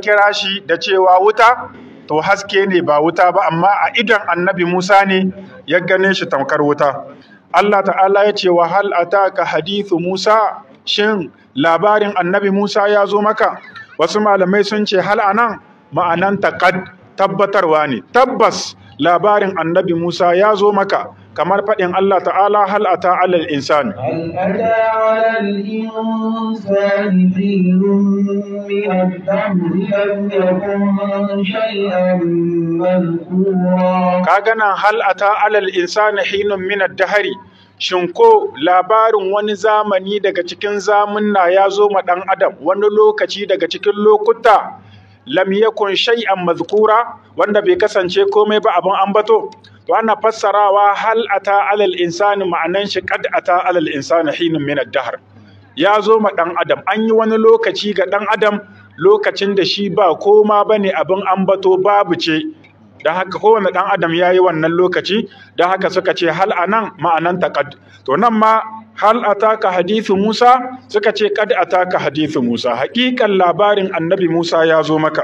kira shi da cewa wuta to haske ne ba wuta ba, amma a idon annabi Musa ne ya gane shi tamkar wuta. Allah ta'ala ya ce wa hal ataka hadithu Musa, shin labarin annabi Musa ya zo maka? Wasu malamai sun ce hal anan ma'anan taqad, tabbatarwa ne, tabbas labarin annabi Musa ya zo maka, kamar faɗin Allah ta'ala hal ata alal insani kaga nan hal ata alal insani hinun min ad-dahri, shin ko labarin wani zamani daga cikin zamunna ya zo ma ɗan adam, wani lokaci daga cikin lokuta lam yakun shay'an mazkura, wanda bai kasance komai ba abin ambato. To ana fassarawa hal ata alal insani ma'anan shi qad ata alal insani hinun min ad-dahr, ya zo ma ɗan adam, an yi wani lokaci ga ɗan adam lokacin da shi ba koma bane abin ambato, babu ce, da haka kowane ɗan adam ya yi wannan lokaci, da haka suka ce hal anan ma'anan taqad. To nan ma hal ataka hadithu Musa suka ce qad ataka hadithu Musa, haƙiƙan labarin annabi Musa ya zo maka.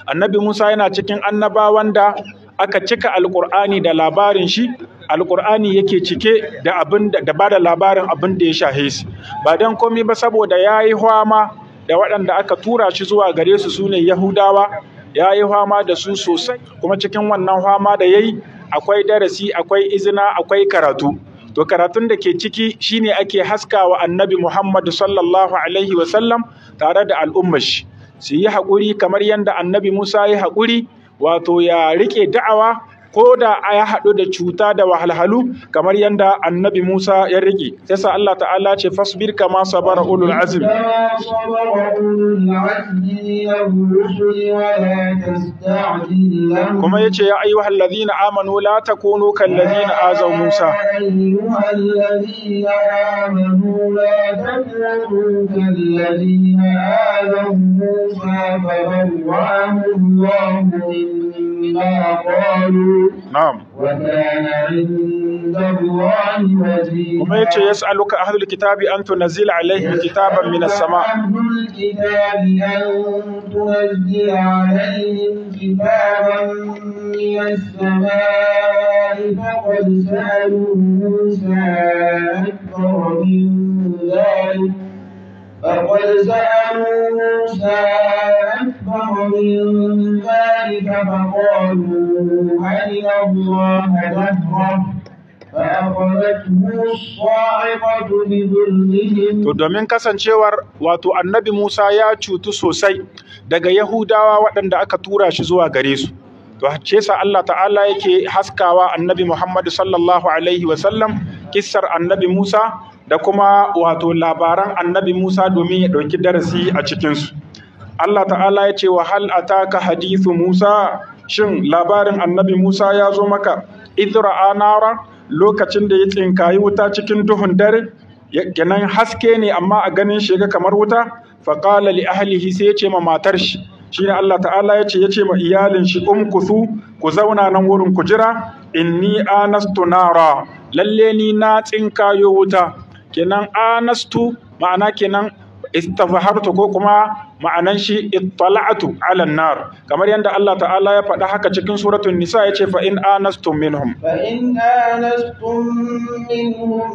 Annabi Musa yana cikin annabawan da aka cika alƙur'ani da labarin shi, alƙur'ani yake cike da ba da labarin abin da ya shahe shi, ba don komai ba saboda ya yi hwama da waɗanda aka tura shi zuwa gare su sune Yahudawa, ya yi hwama da su sosai, kuma cikin wannan hwama da ya yi akwai darasi, akwai izina, akwai karatu. To karatun da ke ciki shine ake haskawa annabi Muhammad sallallahu alaihi wasallam tare da al'ummar shi, su yi haƙuri kamar yadda annabi Musa ya haƙuri, wato ya riƙe da'awa ko da ya haɗu da cuta da wahalhalu kamar yadda annabi Musa ya riƙe. Sai sa Allah ta'ala ce fasbir kama sabara ulul azmi, kuma yace ya ayyuhal ladhina amanu la takunu kal ladhina azaw Musa, na'am, kuma yace yas'aluka ahlul kitabi an tunzila alaihim kitaban minas sama', فقد سألوا موسى أكبر من ذلك فقالوا أرنا الله جهرة فأخذتهم الصاعقة بظلمهم. To domin kasancewar wato annabi Musa ya cutu sosai daga Yahudawa waɗanda aka tura shi zuwa gare su, to ce sa Allah ta'ala yake haskawa annabi Muhammad sallallahu alaihi wasallam kissar annabi Musa da kuma wato labaran annabi Musa domin ya ɗauki darasi a cikinsu. Allah ta'ala ya ce wa hal ataka hadithu Musa, shin labarin annabi Musa ya zo maka, idra anara, lokacin da ya tsinkayi wuta cikin duhun dare, kenan haske ne amma a ganin shi ga kamar wuta, faqala li ahlihi, sai ya ce ma matar shi, shine Allah ta'ala ya ce ma iyalin shi umkuthu, ku zauna nan wurin ku jira, inni anastu nara, lalle ni na tsinkayo wuta. Kenan anastu ma'ana kenan istazhartu, ko kuma ma'anan shi ittala'tu 'ala an-nar, kamar yadda Allah ta'ala ya faɗa haka cikin suratul nisa, yace fa in anastum minhum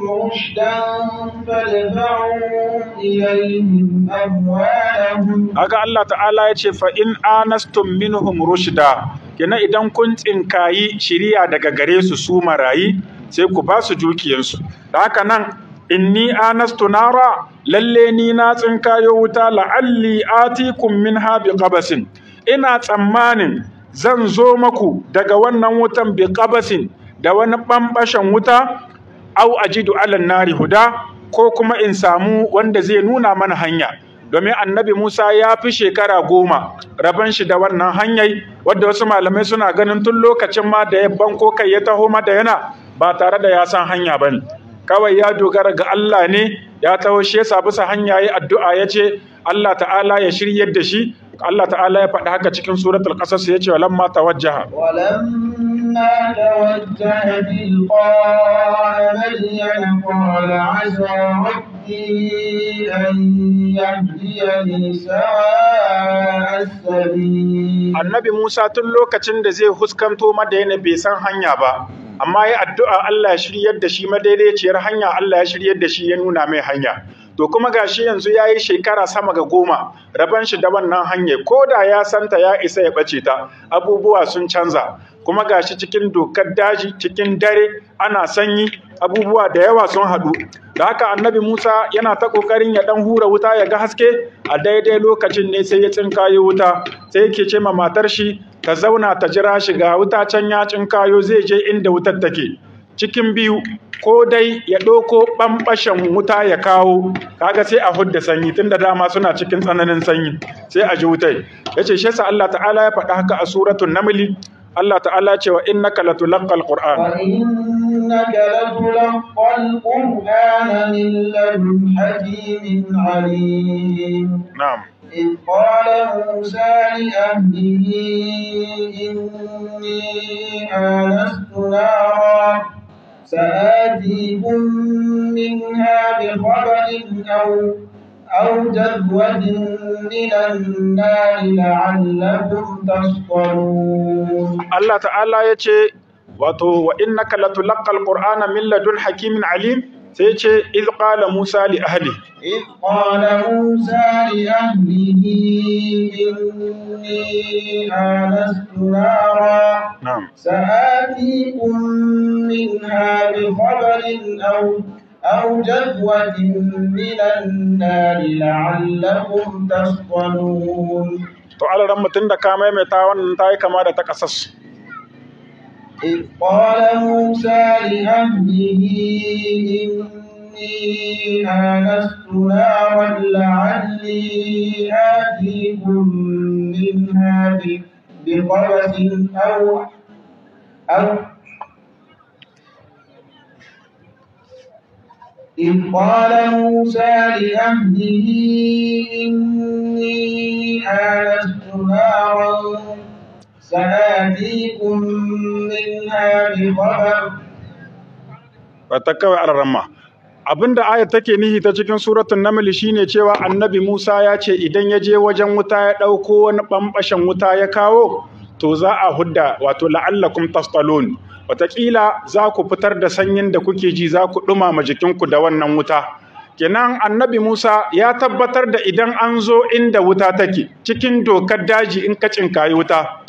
rushdan fadfa'u ilayhim amwalahum. Haka Allah ta'ala yace fa in anastum minhum rushda, kenan idan kun tsinkayi shiriya daga gare su su marayi, sai ku ba su dukiyarsu. Da haka nan inni anastu nara, lalle ni na tsinkayo wuta, la'alli atikum minha biqabasin, ina tsammanin zan zo maku daga wannan wutan biqabasin da wani bambashan wuta, au ajidu ala nari huda, ko kuma in samu wanda zai nuna mana hanya. Domin annabi Musa ya fi shekara 10 raban shi da wannan hanyar, wadda wasu malamai suna ganin tun lokacin ma da ya banko kai ya taho Madayana ba tare da ya san hanya bane, kawai ya dogara ga Allah ne, ya taho shi yasa bisa hanya yi addu'a yace Allah ta'ala ya shiryar da shi. Allah ta'ala ya faɗi haka cikin suratul qasas, yace walamma tawajjaha تلقاء مدين قال عسى ربي ربي أن يهديني سواء السبيل. Annabi Musa tun lokacin da zai huskanto Madayana bai san hanya ba, amma ya addu'a Allah ya shiryar da shi madaidaiciyar hanya, Allah ya shiryar da shi ya nuna mai hanya. To kuma gashi yanzu ya yi shekara sama ga 10 raban shi da wannan hanya, ko da ya santa ya isa ya ɓace ta, abubuwa sun canza. Kuma gashi cikin dokar daji, cikin dare, ana sanyi, abubuwa da yawa sun haɗu. Da haka Annabi Musa yana ta ƙoƙarin ya ɗan hura wuta ya ga haske, a daidai lokacin ne sai ya tsinkayo wuta, sai yake ce ma matar shi ta zauna ta jira shi, ga wuta can ya tsinkayo zai je inda wutar take. Cikin biyu, ko dai ya ɗauko ɓamɓashen wuta ya kawo, kaga sai a hudda sanyi tun da dama suna cikin tsananin sanyi, sai a ji wutai. Ya ce shi yasa Allah ta'ala ya faɗa haka a suratul Naml. Allah ta'ala ce wa innaka latulaqqal Qur'an. Wa innaka latulaqqal Qur'ana min ladun hakimin alim. Na'am. إذ قال موسى لأهله إني آنست نارا سآتيكم منها بخبر أو جذوة من النار لعلكم تصطلون. الله تعالى يتي wa innaka latulaqqal Qur'ana min ladun hakimin alim. sai ce iz qala Musa li ahli إذ قال موسى لأهله إني آنست نارا نعم سآتيكم منها بخبر أو جذوة من النار لعلكم تصطلون. to alaran mutun da ka maimaita wannan tayi kama da ta kasas. إذ قال موسى لأهله إني آنست نارا لعلي آتيكم منها بقبس إذ قال موسى لأهله إني آنست نارا سآتيكم منها بخبر. Fatakawai alaramma. Abinda ayat take nihi ta cikin suratul Naml shine cewa Annabi Musa ya ce idan ya je wajen wuta ya dauko wani bambashin wuta ya kawo, to za a hudda, wato la'allakum tastalun. Wataƙila za ku fitar da sanyin da kuke ji, za ku dumama jikinku da wannan wuta. Kenan Annabi Musa ya tabbatar da idan an zo inda wuta take, cikin dokar daji in ka cinkayi wuta,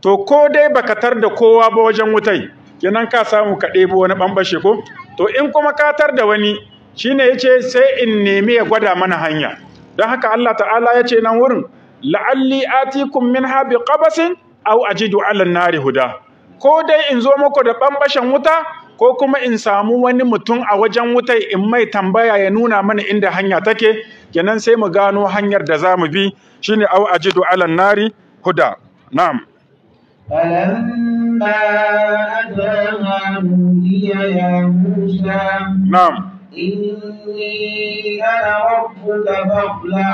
to ko dai baka tar da kowa ba wajen wutai, kenan ka samu ka ɗebo wani ɓambashe ko? To in kuma ka tar da wani, shine yace sai in nemi ya gwada mana hanya. Don haka Allah ta'ala ya ce nan wurin, la'alli atikum minha biqabasin aw ajidu 'ala an-nari huda. Ko dai in zo muku da ɓambashen wuta, ko kuma in samu wani mutum a wajen wutai in mai tambaya ya nuna mana inda hanya take, kenan sai mu gano hanyar da za mu bi, shine aw ajidu 'ala an-nari huda. Na'am. فلما أتاها نودي يا موسى نعم إني أنا ربك فاخلع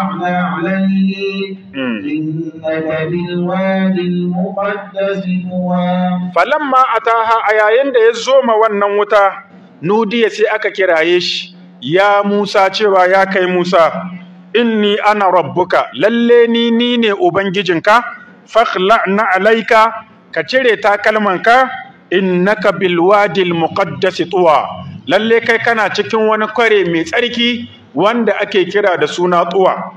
عليك إنك بالوادي المقدس طوى. فلما أتاها ayayin da ya zo ma wannan wuta, nudiya sai aka kiraye shi, ya Musa, cewa ya kai Musa, inni ana rabbuka, lalle ni ne ubangijinka, fakhla'na alaika, ka cire takalmanka, innaka bilwadil muqaddas tuwa, lalle kai kana cikin wani kware mai tsarki wanda ake kira da suna tuwa.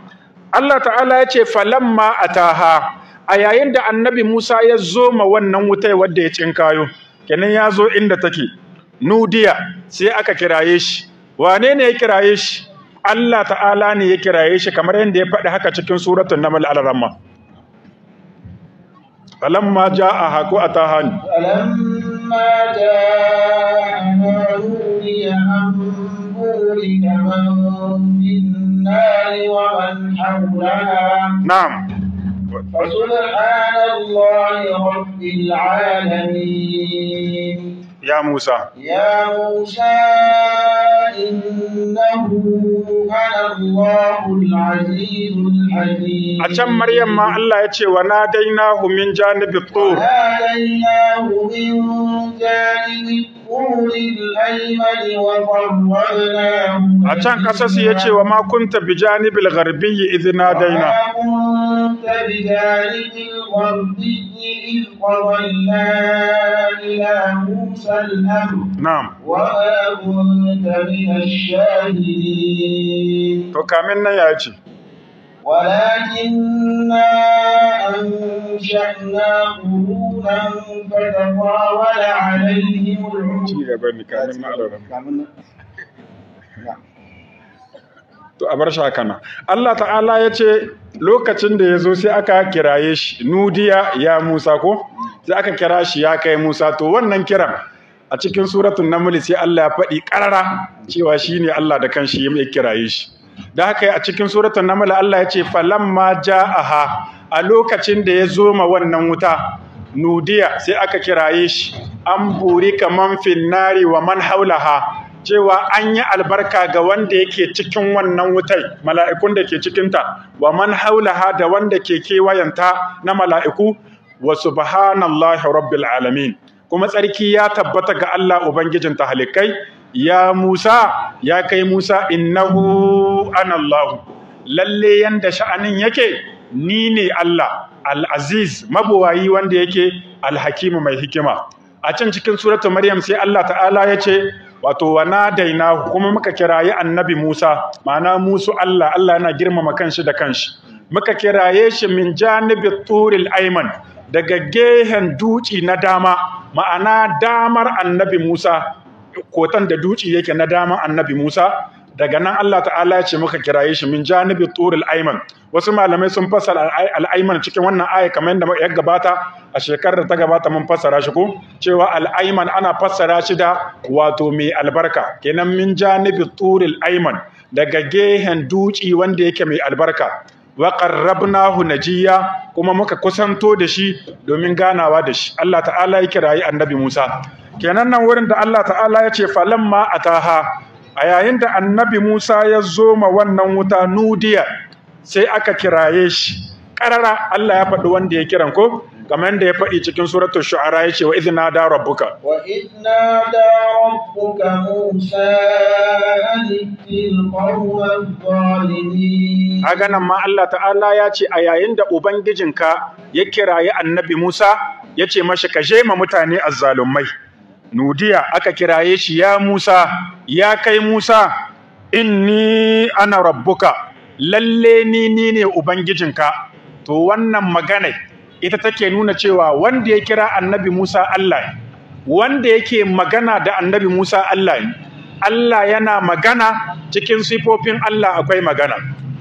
Allah ta'ala ya ce falamma ataha, a yayin da Annabi Musa ya zo ma wannan wutai wadda ya cinkayo, kenan ya zo inda take, nudiya sai aka kiraye shi. Wane ne ya kiraye shi? Allah ta'ala ne ya kiraye shi, kamar yadda ya faɗi haka cikin suratul Naml al-Ramma. فلما جاءها أتاها فلما جاءها نودي أن بورك من في النار ومن حولها. نعم. فسبحان الله رب العالمين. يا موسى إنه أنا الله العزيز الحكيم. أتم مريم ما الله يتي وناديناه من جانب الطور. وناديناه من جانب الطور بالطول الأيمن وقربناه a can kasasi yace wa ma kunta bijanibil gharbiyyi idh nadaina وما كنت بجانب الغربي إذ قضينا إلى موسى الأمر na'am وما كنت من الشاهدين to kamin nan yace ولكننا أنشأنا قرونا فتطاول عليهم العمر ci gaba ni kamin ma'alaran to a bar shi haka nan Allah ta'ala ya ce lokacin da ya zo sai aka kiraye shi nudiya ya Musa ko sai aka kira shi ya kai Musa to wannan kiran a cikin suratul naml sai Allah ya faɗi ƙarara cewa shine Allah da kanshi ya kiraye shi da haka a cikin suratul naml Allah ya ce falamma ja'aha a lokacin da ya zo ma wannan wuta nudiya sai aka kiraye shi an buri kaman finnari wa man haulaha cewa an yi albarka ga wanda yake cikin wannan wutai mala'ikun da ke cikinta wa man haulaha da wanda ke kewayanta na mala'iku wa subhanallahi rabbil alamin kuma tsarki ya tabbata ga Allah ubangijin tahalikai ya Musa ya kai Musa innahu ana Allah lalle yanda sha'anin yake ni ne Allah al-aziz mabuwayi wanda yake al-hakim mai hikima a can cikin suratul maryam sai Allah ta'ala ya ce wato wana daina kuma muka kirayi annabi Musa ma'ana musu Allah yana girmama kanshi da kanshi muka kiraye shi min janibit turil ayman daga gehen duci na dama ma'ana damar annabi Musa kotan da duci yake na dama annabi Musa daga nan Allah ta'ala ya ce muka kiraye shi min janibit turil ayman wasu malamai sun fassara al-ayman cikin wannan aya kamar yadda ya gabata a shekarar da ta gabata mun fassara shi ko cewa al-ayman ana fassara shi da wato mai albarka kenan min janibi turil ayman daga gehen duci wanda yake mai albarka wa qarrabnahu najiya kuma muka kusanto da shi domin ganawa da shi Allah ta'ala ya kirayi annabi Musa kenan nan wurin da Allah ta'ala ya ce falamma ataha a yayin da annabi Musa ya zo ma wannan wuta nudiya sai aka kiraye shi karara Allah ya faɗi wanda ya kiran ko kamar da ya faɗi cikin suratul shu'ara yace wa idna da rabbuka wa idna da rabbuka Musa anil qawmi zalimin aga nan ma Allah ta'ala ya ce a yayin da ubangijinka ya kiraye annabi Musa yace mashi ka je ma mutane azzalumai nudiya aka kiraye shi ya Musa ya kai Musa inni ana rabbuka lalle ni ne ubangijinka to wannan magana ita take nuna cewa wanda ya kira annabi Musa Allah wanda yake magana da annabi Musa Allah Allah yana magana cikin sifofin Allah akwai magana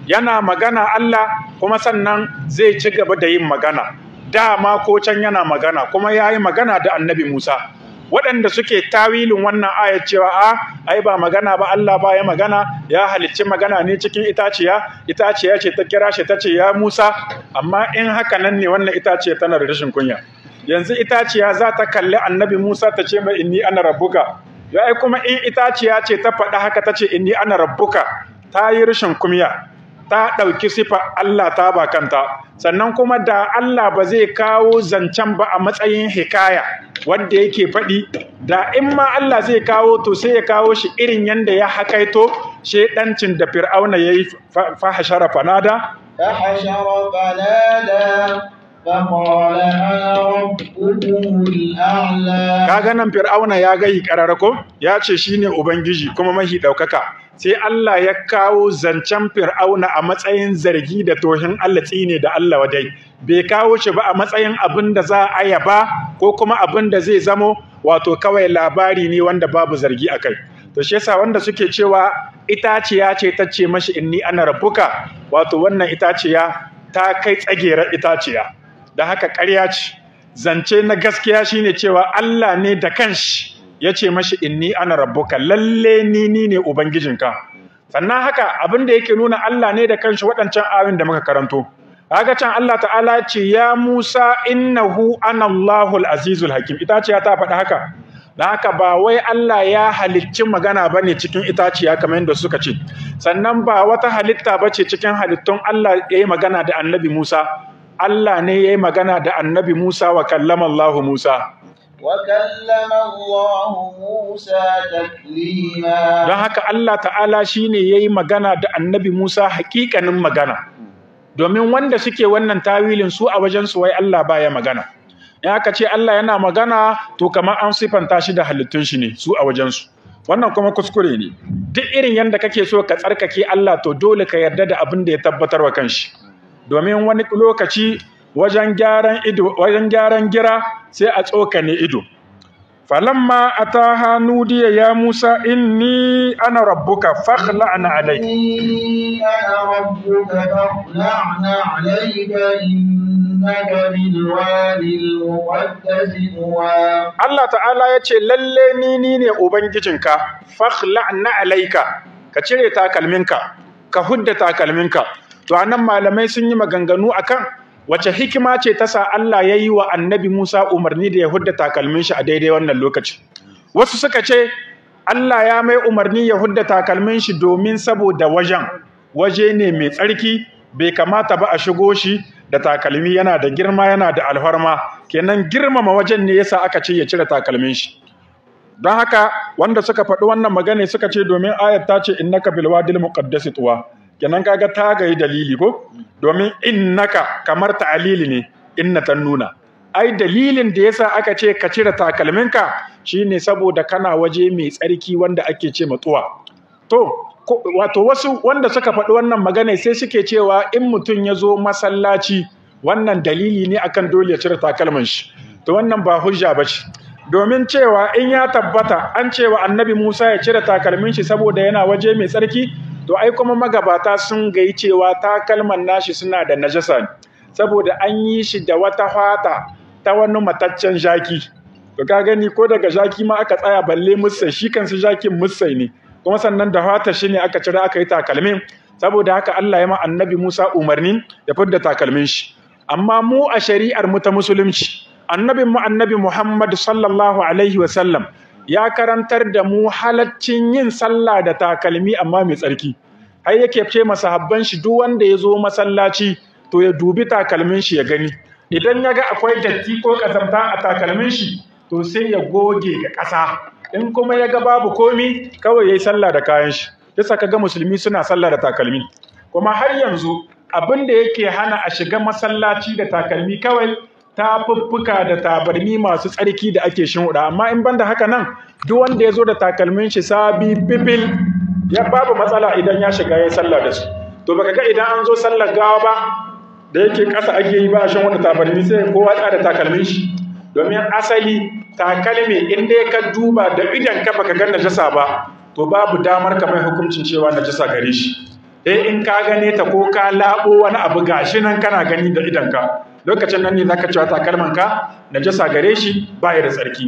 yana magana Allah kuma sannan zai ci gaba da yin magana dama ko can yana magana kuma yayi magana da annabi Musa waɗanda suke tawilin wannan ayar cewa ai ba magana ba Allah ba ya magana ya halicci magana ne cikin itaciya ce ta kira shi tace ya Musa amma in haka nan ne wannan itaciya tana da rashin kunya yanzu itaciya za ta kalli annabi Musa ta ce mai inni ana rabbuka ya ai kuma in itaciya ce ta faɗa haka tace inni ana rabbuka ta yi rashin kunya ta ɗauki sifa Allah ta ba kanta sannan kuma da Allah ba zai kawo zancen ba a matsayin hikaya wanda yake faɗi da in ma Allah zai kawo to sai ya kawo shi irin yanda ya hakaito shedancin da Fir'auna yayi fahashara fanada فقال أنا ربكم الأعلى kaga nan Fir'auna ya gayi karara ko ya ce shine ubangiji kuma mahi daukaka sai Allah ya kawo zancen Fir'auna a matsayin zargi da tohin Allah tsine da Allah wadai bai kawo shi ba a matsayin abin da za a yaba ko kuma abin da zai zamo wato kawai labari ne wanda babu zargi akai to shi yasa wanda suke cewa itaciya ce tace mashi inni ana rabbuka wato wannan itaciya ta kai tsagerar itaciya da haka ƙarya ce zance na gaskiya shine cewa Allah ne da kanshi yace mashi inni ana rabbuka lalle ni ne ubangijinka sannan haka abinda yake nuna Allah ne da kanshi waɗancan ayoyin da muka karanto kaga can Allah ta'ala ya ce ya Musa innahu ana Allahul azizul hakim itaciya ta faɗi haka da haka ba wai Allah ya halicci magana bane cikin itaciya kamar yadda suka ce sannan ba wata halitta bace cikin halittun Allah yayi magana da annabi Musa Allah ne yayi magana da annabi Musa wa kallama Allah Musa وكلم الله موسى تكليما. don haka Allah ta'ala shine yayi magana da annabi Musa hakikanin magana, domin wanda suke wannan tawilin su a wajen su wai Allah baya magana. in aka ce Allah yana magana to kamar an sifanta shi da halittun shi ne su a wajen su, wannan kuma kuskure ne. duk irin yanda kake so ka tsarkake Allah to dole ka yarda da abin da ya tabbatar wa kanshi, domin wani lokaci wajen gyaran gira sai a tsokane ido. falamma ataha nudiya ya Musa inni ana rabbuka fakhla'na alayka أنا ربك فاخلعن عليك إنك بالوادي المقدس طوى. Allah ta'ala ya ce lalle ni ne ubangijinka fakhla'na alayka, ka cire takalminka, ka hudda takalminka. to anan malamai sun yi maganganu akan wace hikima ce ta sa Allah ya yi wa annabi Musa umarni da ya hudda takalmin shi a daidai wannan lokaci. Wasu suka ce Allah ya mai umarni ya hudda takalmin shi domin saboda waje ne mai tsarki, bai kamata ba a shigo shi da takalmi, yana da girma yana da alfarma, kenan girmama wajen ne yasa aka ce ya cire takalmin shi. don haka wanda suka faɗi wannan magana suka ce domin ayat ta ce innaka bil wadil muqaddas tuwa, kenan kaga ta gayi dalili ko, domin innaka kamar ta'lili ne, inna tan nuna ai dalilin da yasa aka ce ka cire takalminka shine saboda kana waje mai tsarki wanda ake ce matsuwa. to wato wasu wanda suka faɗi wannan magana sai suke cewa in mutum ya zo masallaci wannan dalili ne akan dole ya cire takalmin shi, to wannan ba hujja bace, domin cewa in ya tabbata an cewa annabi Musa ya cire takalmin shi saboda yana waje mai tsarki, to ai kuma magabata sun gayi cewa takalman nashi suna da najasa ne, saboda an yi shi da wata fata ta wani mataccen jaki. to ka gani ko daga jaki ma aka tsaya balle musai, shi kansu jakin musai ne, kuma sannan da fata shi ne aka cire aka yi takalmin. saboda haka Allah ya ma annabi Musa umarni ya fidda takalmin shi. amma mu a shari'ar mu ta musulunci, annabi Muhammad sallallahu alaihi wasallam ya karantar da mu halaccin yin sallah da takalmi amma mai tsarki. har yake ce masahabban shi duk wanda ya zo masallaci to ya dubi takalmin shi ya gani, idan ya ga akwai datti ko kazamta a takalmin shi to sai ya goge ga ƙasa, in kuma ya ga babu komi kawai yayi sallah da kayan shi. yasa kaga musulmi suna sallah da takalmi. kuma har yanzu abin da yake hana a shiga masallaci da takalmi kawai tafuffuka da tabarmi masu tsarki da ake shinhuda, amma in banda haka nan duk wanda ya zo da takalmin shi sabi fifil ya babu matsala idan ya shiga ya sallah da su. to baka ga idan an zo sallar gawa ba da yake ƙasa ake yi ba a shinhuda tabarmi sai kowa tsada takalmin shi, domin asali takalmi in dai ka duba da idan ka baka ga najasa ba to babu damar ka mai hukuncin cewa najasa gare shi. in ka gane ta ko ka labo wani abu gashi nan kana gani da idan ka, lokacin nan ne zaka cewa takalman ka najasa gare shi baya da tsarki.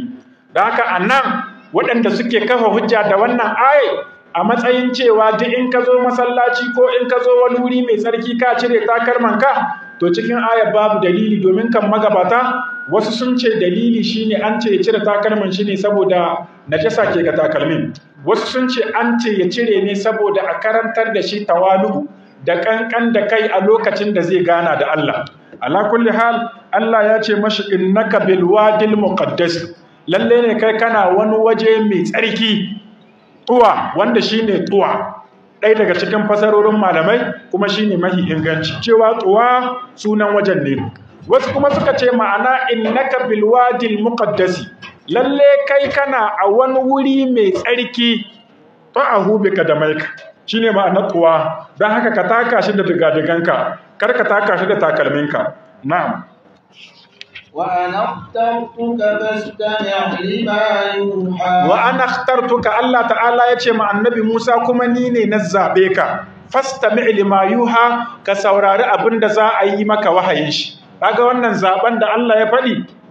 don haka anan waɗanda suke kafa hujja da wannan aye a matsayin cewa duk in ka zo masallaci ko in ka zo wani wuri mai tsarki ka cire takalman ka, to cikin ayar babu dalili, domin kan magabata wasu sun ce dalili shine an ce ya cire takalman shi ne saboda najasa ke ga takalmin, wasu sun ce an ce ya cire ne saboda a karantar da shi tawalu da kankan da kai a lokacin da zai gana da Allah. ala kulli hal Allah ya ce mashi innaka bil wadil muqaddas, lalle ne kai kana wani waje mai tsarki, tuwa wanda shine tuwa ɗaya daga cikin fasarorin malamai kuma shine mahi inganci cewa tuwa sunan wajen ne. wasu kuma suka ce ma'ana innaka bil wadil muqaddasi, lalle kai kana a wani wuri mai tsarki, fa'ahu bika da maika shine ma'anar tuwa, don haka ka taka shi da digadiganka, kar ka taka shi da takalminka. na'am. وأنا اخترتك فاستمع لما يوحى. وأنا اخترتك الله تعالى يتي مع النبي موسى كما نيني نزابيك فاستمع لما يوحى كسوراري أبن دزا أي مكا وحيش. kaga wannan zaben da Allah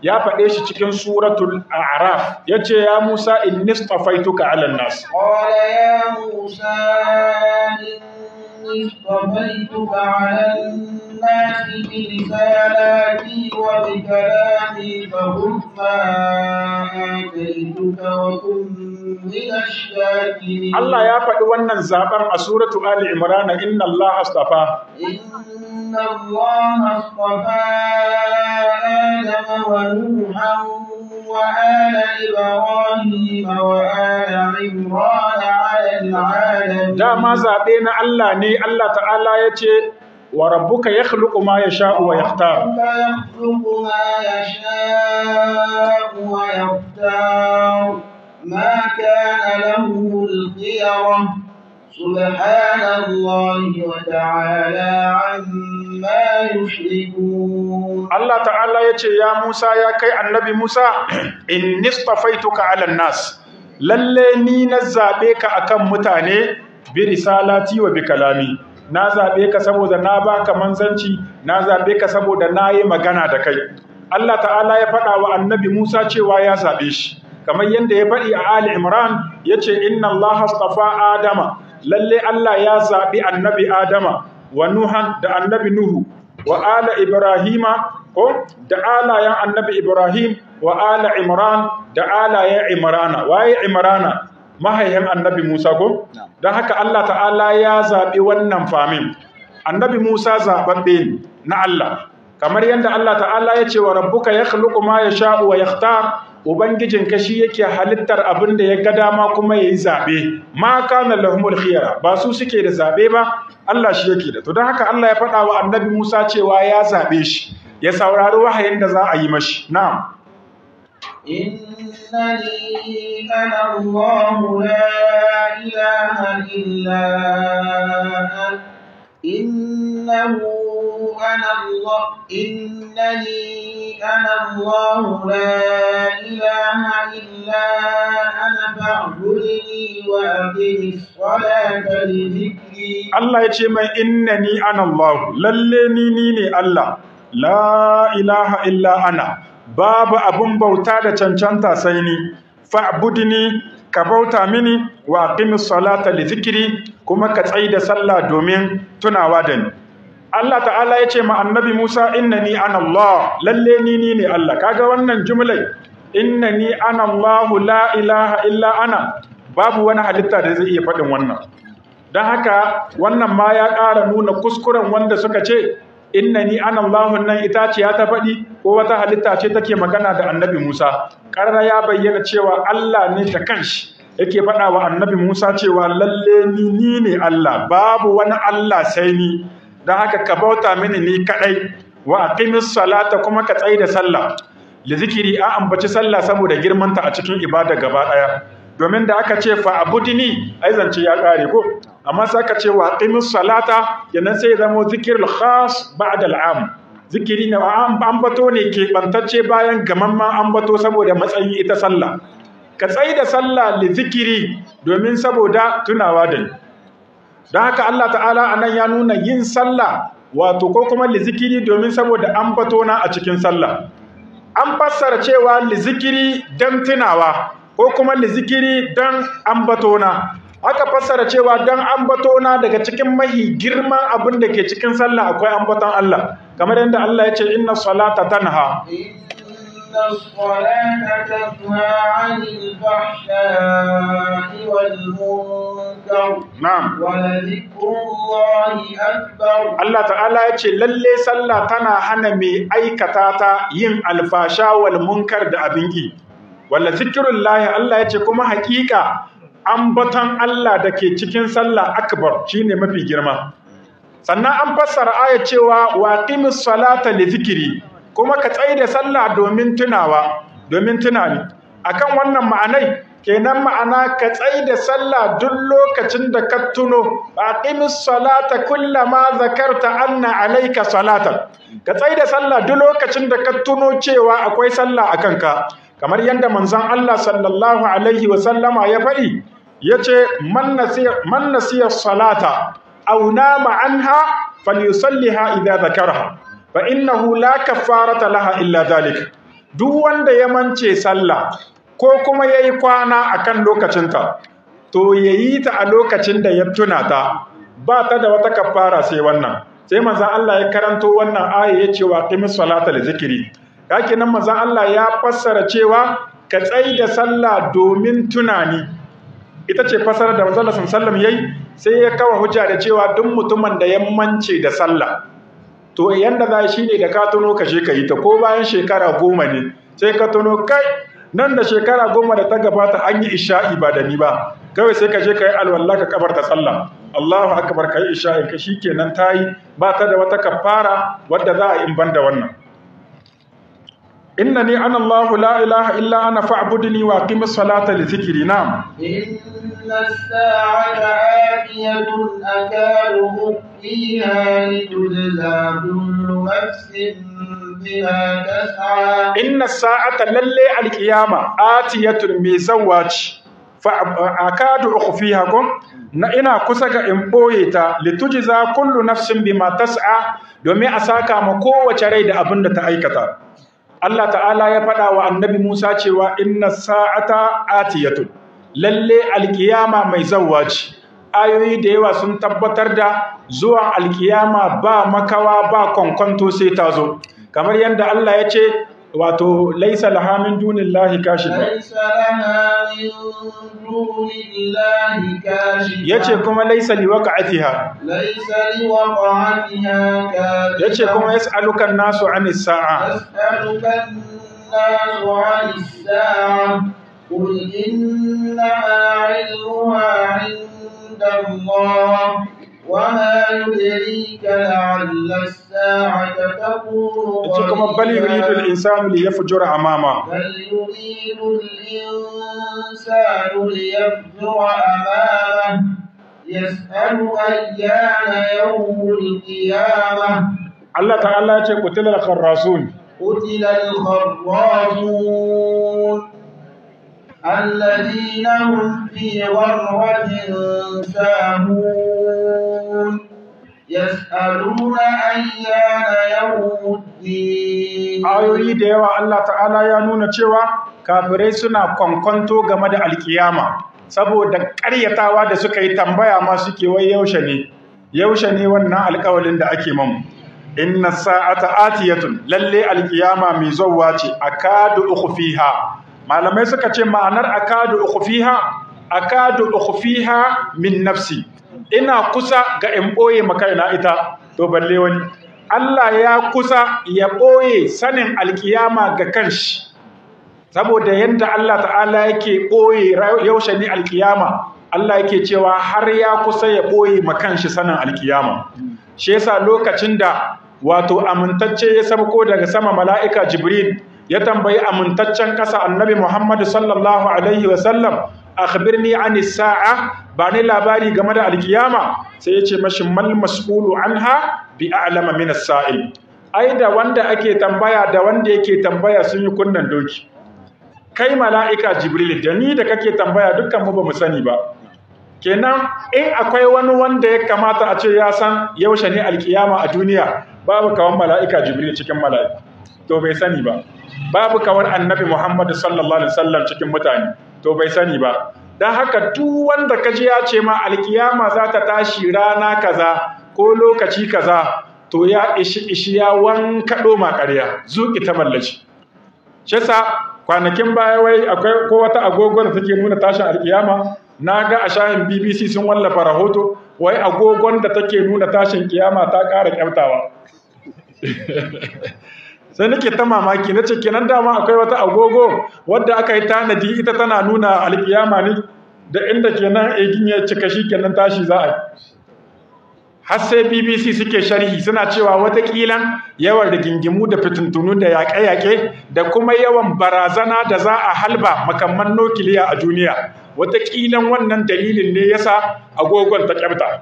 ya faɗe shi cikin suratul a'raf, yace ya Musa inni istafaituka 'alan nas. qala ya Musa inni istafaituka 'alan nas bi risalati wa bi kalami fa khudh ma ataituka wa kun minash shakirin. Allah ya faɗi wannan zaben a suratul Ali Imran, inna Allah astafa الله اصطفى آدم ونوحا وآل إبراهيم وآل عمران على العالمين. dama zaɓe na Allah ne. Allah ta'ala ya ce wa rabbuka yakhluqu ma yasha'u wa yakhtar. يخلق ما يشاء ويختار ما كان له الخيرة سبحان الله وتعالى عما يشركون. Allah ta'ala ya ce ya Musa, ya kai annabi Musa, inni istafaituka 'alan nas, lalle ni na zaɓe ka akan mutane bi risalati wa bi kalami. Na zaɓe ka saboda na baka manzanci, na zaɓe ka saboda na yi magana da kai. Allah ta'ala ya faɗa wa annabi Musa cewa ya zaɓe shi, kamar yadda ya faɗi a Ali Imran ya ce inna Allah astafa Adama, lalle Allah ya zaɓi annabi Adama wa Nuhan da annabi Nuhu wa ala Ibrahima ko da alayen annabi Ibrahim wa ala Imran da alayen Imrana. Waye Imrana? Mahaihin annabi Musa ko? Don haka Allah ta'ala ya zaɓi wannan famin. Annabi Musa zaɓaɓɓe na Allah. Kamar yadda Allah ta'ala ya ce wa rabbuka yakhluqu ma yasha'u wa yakhtar, ubangijinka shi yake halittar abin da ya ga dama kuma yayi zaɓe. Ma kana lahumul khiyara, ba su suke da zaɓe ba, Allah shi yake da. To don haka Allah ya faɗa wa annabi Musa cewa ya zaɓe shi, ya saurari wahayin da za a yi mashi. Na'am. إنني أنا الله لا إله إلا أنا إنني أنا الله لا إله إلا أنا فاعبدني وأقم الصلاة لذكري. Allah ya ce mai innani ana Allah, lalle ni ne Allah, la ilaha illa ana, babu abun bauta da cancanta sai ni, fa'budni, ka bauta mini, wa aqimis salata li zikri, kuma ka tsaida sallah domin tunawa da ni. Allah ta'ala ya ce ma annabi Musa innani ana Allah, lalle ni ne Allah. Kaga wannan jumlai innani ana Allah la ilaha illa ana, babu wani halitta da zai iya faɗin wannan. Don haka wannan ma ya ƙara nuna kuskuren wanda suka ce innani ana Allahun nan itaciya ta faɗi ko wata halitta ce take magana da annabi Musa. Ƙarara ya bayyana cewa Allah ne ta kanshi yake faɗa wa annabi Musa cewa lalle ni ne Allah, babu wani Allah sai ni. Don haka ka bauta mini ni kaɗai, wa aqimis salata, kuma ka tsaida sallah. Li zikiri, a ambaci sallah saboda girmanta a cikin ibada gaba ɗaya. Domin da aka ce fa abudini, ai zance ya ƙare ko? Amma sai aka ce wa aqimis salata, kenan sai zama zikirul khas ba'da al'am. Zikiri ne ambato ne ke bantacce bayan gamamman ambato saboda matsayin ita sallah. Ka tsaida sallah li zikiri domin saboda tunawa da ni. Don haka Allah ta'ala anan ya nuna yin sallah wato ko kuma li zikiri domin saboda ambato na a cikin sallah. An fassara cewa li zikiri dan tunawa ko kuma li zikiri dan ambato na. Aka fassara cewa dan ambato na daga cikin mahi girman abin da ke cikin sallah akwai ambaton Allah. Kamar yadda Allah ya ce inna salata tanha الصلاة تنهى عن الفحشاء والمنكر na'am. ولذكر الله أكبر. Allah ta'ala ya ce lalle sallah tana hana mai aikata ta yin alfasha wal munkar da abin ki. Wala zikrullahi, Allah ya ce kuma hakika ambaton Allah da ke cikin sallah akbar shine mafi girma. Sannan an fassara aya cewa waqimis salata li zikri, kuma ka tsaida sallah domin tunawa, domin tunani. Akan wannan ma'anai kenan ma'ana ka tsaida sallah duk lokacin da ka tuno, aqimis salata kullama zakarta anna alayka salatan. Ka tsaida sallah duk lokacin da ka tuno cewa akwai sallah akan ka. Kamar yadda manzon Allah sallallahu alaihi wa sallama ya faɗi, yace man nasiya salata aw nama anha falyusalliha idza zakaraha fa innahu la kaffarata laha illa dhalik. Duk wanda ya mance sallah ko kuma yayi kwana akan lokacinta, to yayi ta a lokacin da ya tuna ta, ba ta da wata kaffara sai wannan. Sai manzon Allah ya karanto wannan aya yace wa qimis salata li zikri. Kake nan manzon Allah ya fassara cewa ka tsaida sallah domin tunani. Ita ce fassarar da manzon Allah sallallahu alaihi wasallam yayi, sai ya kawo hujja da cewa duk mutumin da ya mance da sallah, to yanda za shi ne da ka tuno ka je ka yi ta, ko bayan shekara 10 ne sai ka tuno kai nan da shekara 10 da ta gabata an yi isha'i ba da ni ba, kawai sai ka je ka yi alwala ka kabarta sallah, Allahu akbar, ka yi isha'in ka shikenan tayi, ba ta da wata kafara wadda za a in banda wannan. innani ana Allahu la ilaha illa ana fa'budni wa aqimis salata li dhikri. Na'am. inna as-sa'ata atiyatun akadu ukhfiha litujza kullu nafsin bima tas'a. inna as-sa'ata lalle al-qiyama atiyatun mai zawaci fa akadu ukhfiha na ina kusa ga in boye ta litujza kullu nafsin bima tas'a, domin a saka ma kowace rai da abin da ta aikata. Allah ta'ala ya faɗa wa annabi Musa cewa inna sa'ata atiyatun, lalle alkiyama mai zawwa ce. Ayoyi da yawa sun tabbatar da zuwan alkiyama ba makawa ba kwankwanto sai ta zo, kamar yadda Allah ya ce wato laisa laha min dunillahi kashifa, yace kuma laisa liwaqa'atiha, yace kuma yas'aluka an-nasu 'anis sa'a, qul innama 'ilmuha 'inda Allah وما يدريك لعل الساعة تقوم بل يريد الإنسان ليفجر أمامه يسأل أيان يوم القيامة. الله تعالى يقول قتل الخراصون الذين هم في غرة ساهون يسألون أيان يوم الدين. ayoyi da yawa Allah ta'ala ya nuna cewa kafirai suna kwankwanto game da alkiyama, saboda ƙaryatawa da suka yi tambaya ma suke wai yaushe ne wannan alƙawalin da ake mamu. inna sa'ata atiyatun, lalle alkiyama mai zawwa ce, akadu ukhfiha. Malamai suka ce ma'anar akadu ukhfiha min nafsi, ina kusa ga in boye makaina ita, to balle wani. Allah ya kusa ya boye sanin alkiyama ga kanshi, saboda yadda Allah ta'ala yake boye yaushe ne alkiyama, Allah yake cewa har ya kusa ya boye makanshi sanin alkiyama. Shi yasa lokacin da wato amintacce ya sabko daga sama, mala'ika Jibril ya tambayi amintaccen ƙasa annabi Muhammad sallallahu alaihi wasallam, akhbirni anis sa'a, ba ni labari game da alkiyama. Sai ya ce mashi mal mas'ulu anha bi a'lama min as-sa'il. Ai da wanda ake tambaya da wanda yake tambaya sun yi kunnan doki. Kai mala'ika Jibril da ni da kake tambaya dukkan mu ba mu sani ba. Kenan in akwai wani wanda ya kamata a ce ya san yaushe ne alkiyama a duniya, babu kawan mala'ika Jibril cikin mala'iku, to bai sani ba. Babu kawar annabi Muhammad sallallahu alaihi wasallam cikin mutane, to bai sani ba. Dan haka duk wanda kaji ya ce ma alkiyama za ta tashi rana kaza ko lokaci kaza, to ya ishi ya wankado ma ƙarya, zuki ta mallaci. Shi yasa kwanakin baya wai akwai ko wata agogo da take nuna tashin alkiyama, naga a shahin BBC sun wallafa rahoto wai agogon da take nuna tashin kiyama ta ƙara kyaftawa. Sai nake ta mamaki, nace kenan dama akwai wata agogo wadda aka yi tanadi ita tana nuna alkiyama ne, da inda kenan egin ya cika shi kenan tashi za a yi. Har sai BBC suke sharhi suna cewa wataƙila yawan rigingimu da fitintunu da yaƙe-yaƙe da kuma yawan barazana da za a halba makamman nukiliya a duniya, wataƙilan wannan dalilin ne yasa agogon ta kyafta.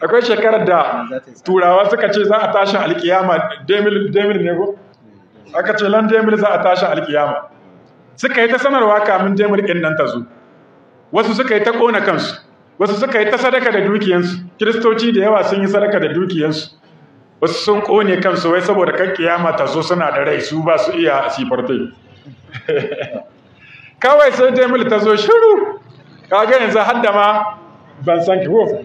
Akwai shekarar da turawa suka ce za a tashi alkiyama demil ne ko? Aka ce lan demil za a tashi alkiyama. Suka yi ta sanarwa kamin demil ɗin nan ta zo. Wasu suka yi ta ƙona kansu, wasu suka yi ta sadaka da dukiyansu. Kiristoci da yawa sun yi sadaka da dukiyansu. Wasu sun ƙone kansu wai saboda kan kiyama ta zo suna da rai, su ba su iya sifartai. Kawai sai demil ta zo shiru. Kaga yanzu hadda ma ban san ki ko.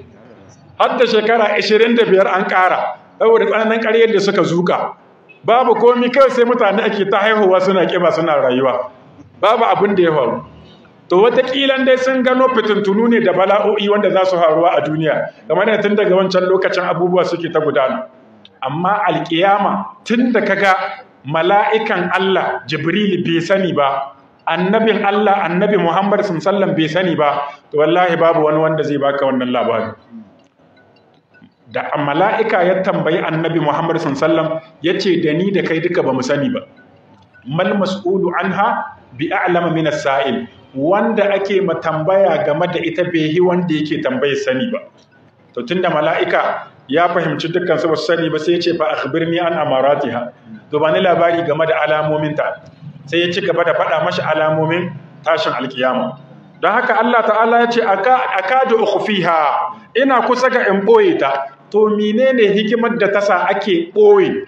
Hadda shekara 25 an ƙara, saboda tsananin ƙaryar da suka zuƙa. Babu komi, kawai sai mutane ake ta haihuwa suna ƙiba suna rayuwa. Babu abin da ya faru. To wataƙilan dai sun gano fitintunu ne da bala'o'i wanda za su faruwa a duniya, kamar da tun daga wancan lokacin abubuwa suke ta gudana. Amma alƙiyama tun da kaga mala'ikan Allah Jibril bai sani ba, annabin Allah annabi Muhammad sallallahu bai sani ba, to wallahi babu wani wanda zai baka wannan labari. Da mala'ika ya tambayi annabi Muhammad sallallahu yace da ni da kai duka bamu sani ba. Mal mas'ulu anha bi a'lama min as-sa'il, wanda ake tambaya game da ita bai yi wanda yake tambaye sani ba. To tunda mala'ika ya fahimci dukkan su ba sani ba sai ya ce fa akhbirni an amaratiha, to bani labari game da alamominta. Sai ya ci gaba da faɗa mashi alamomin tashin alkiyama. Don haka Allah ta'ala ya ce akadu ukhfiha, ina kusa ga in boye ta. To menene hikimar da ta sa ake boye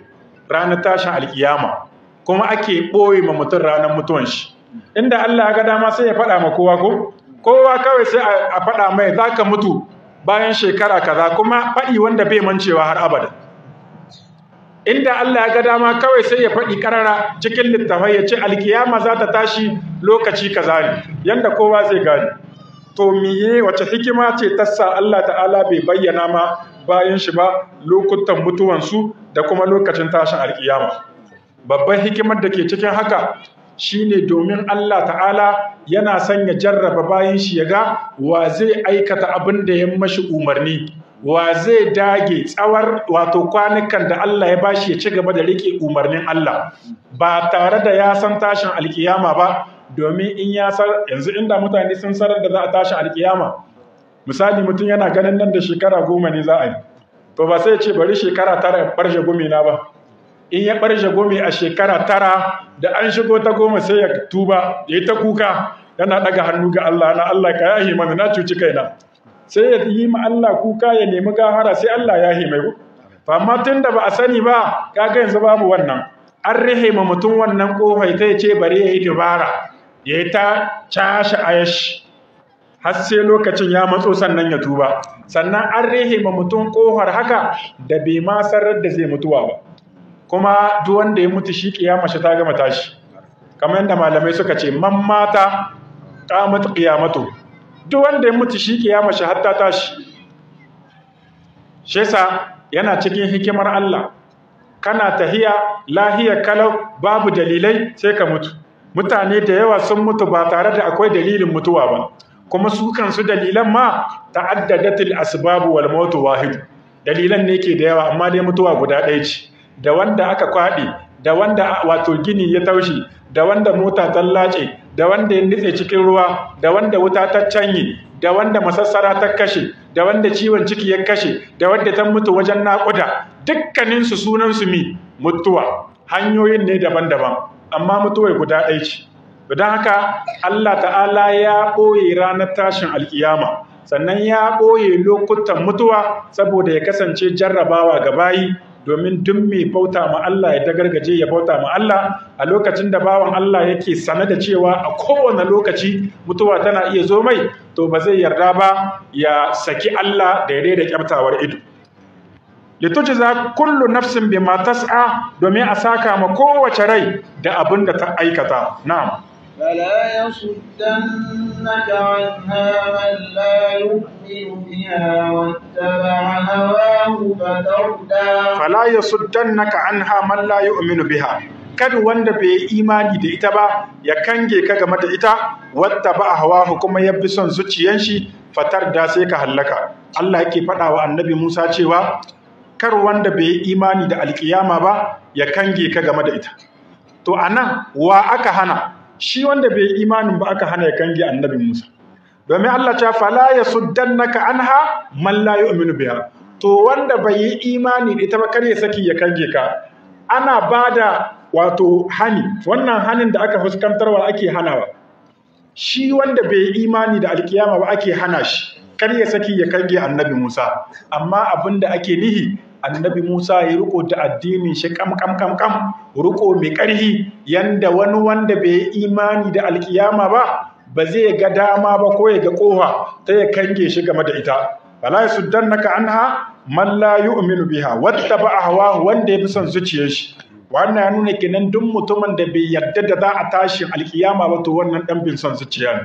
ranar tashin alkiyama kuma ake boye ma mutum ranar mutuwan shi? Inda Allah ya ga dama sai ya faɗa ma kowa ko? Kowa kawai sai a faɗa mai zaka mutu bayan shekara kaza, kuma faɗi wanda bai mancewa har abada. Inda Allah ya ga dama kawai sai ya faɗi karara cikin littafai ya ce alkiyama za ta tashi lokaci kaza ne, yanda kowa zai gani. To miye wace hikima ce ta sa Allah ta'ala bai bayyana ma bayan shi ba lokutan mutuwansu da kuma lokacin tashin alkiyama? Babban hikimar da ke cikin haka shine domin Allah ta'ala yana son ya jarraba bayan shi ya ga wa zai aikata abin da ya mashi umarni, wa zai dage tsawar wato kwanukan da Allah ya bashi ya ci gaba da rike umarnin Allah ba tare da ya san tashin alkiyama ba. Domin in ya san yanzu, inda mutane sun sanar da za a tashi alkiyama, misali mutum yana ganin nan da shekara 10 ne za a yi, to ba sai ya ce bari shekara 9 ya barje gumi na ba. In ya barje gumi a shekara 9 da an shigo ta 10 sai ya tuba, ya yi ta kuka yana daga hannu ga Allah, na Allah ka yahi mana, na cuci kaina. Sai ya yi ma Allah kuka ya nemi gafara, sai Allah ya yahi mai. Amma tun da ba a sani ba, kaga yanzu babu wannan, an rihe ma mutum wannan kofai ta ce bari ya yi dubara, ya yi ta cashe ayashi har sai lokacin ya matso sannan ya tuba. Sannan an rihe ma mutum kofar haka da bai ma sarar da zai mutuwa ba, kuma duk wanda ya mutu shi kiyama shi ta gama tashi. Kamar yadda malamai suka ce man mata qamat qiyamatu, duk wanda ya mutu shi kiyama shi har ta tashi. Shi yasa yana cikin hikimar Allah, kana tahiya lahiya kalau babu dalilai sai ka mutu. Mutane da yawa sun mutu ba tare da akwai dalilin mutuwa ba, kuma su kansu dalilan ma ta'addadatil asbab wal maut wahid. Dalilan ne ke da yawa amma dai mutuwa guda ɗaya ce. Da wanda aka kwaɗe, da wanda wato gini ya taushe, da wanda mota ta lace, da wanda ya nitse cikin ruwa, da wanda wuta ta canye, da wanda masassara ta kashe, da wanda ciwon ciki ya kashe, da wanda ta mutu wajen naƙuda. Dukkaninsu sunansu mutuwa. Hanyoyin ne daban-daban, amma mutuwar guda ɗaya ce. Don haka Allah ta'ala ya ɓoye ranar tashin alkiyama, sannan ya ɓoye lokutan mutuwa saboda ya kasance jarrabawa ga bayi, domin duk mai bauta ma Allah ya dagargaje ya bauta ma Allah a lokacin da bawan Allah yake sane da cewa a kowane lokaci mutuwa tana iya zo mai, to ba zai yarda ba ya saki Allah daidai da kyaftawar ido. Litujza kullu nafsin bima tas'a, domin a saka ma kowace rai da abin da ta aikata. Na'am. فلا يصدنك عنها من لا يؤمن بها واتبع هواه فتردى. فلا يصدنك عنها من لا يؤمن بها. Kada wanda bai yi imani da ita ba ya kange ka game da ita, wata ba hawa kuma ya bi son zuciyan shi, fatar da sai ka hallaka. Allah yake faɗa wa annabi Musa cewa kar wanda bai yi imani da alkiyama ba ya kange ka game da ita. To anan wa aka hana? Shi wanda bai yi imanin ba aka hana ya kange annabi Musa. Domin Allah ta fala yasuddannaka anha man la yu'minu biha. To wanda bai yi imani da ita ba kar ya saki ya kange ka. Ana bada wato hani, wannan hanin da aka fuskantarwa ake hanawa. Shi wanda bai yi imani da alkiyama ba ake hana shi, kar ya saki ya kange annabi Musa. Amma abinda ake nihi, annabi Musa ya riko da addinin shi kam riko mai ƙarhi, yanda wani wanda bai yi imani da alkiyama ba zai ga dama ba ko ya ga kofa ta ya kange shi game da ita. Wala yasuddannaka anha man la yu'minu biha wattaba ahwa, wanda yafi son zuciyar shi. Wannan ya nuna kenan duk mutumin da bai yarda da za a tashi alkiyama ba, to wannan dan bin son zuciya ne.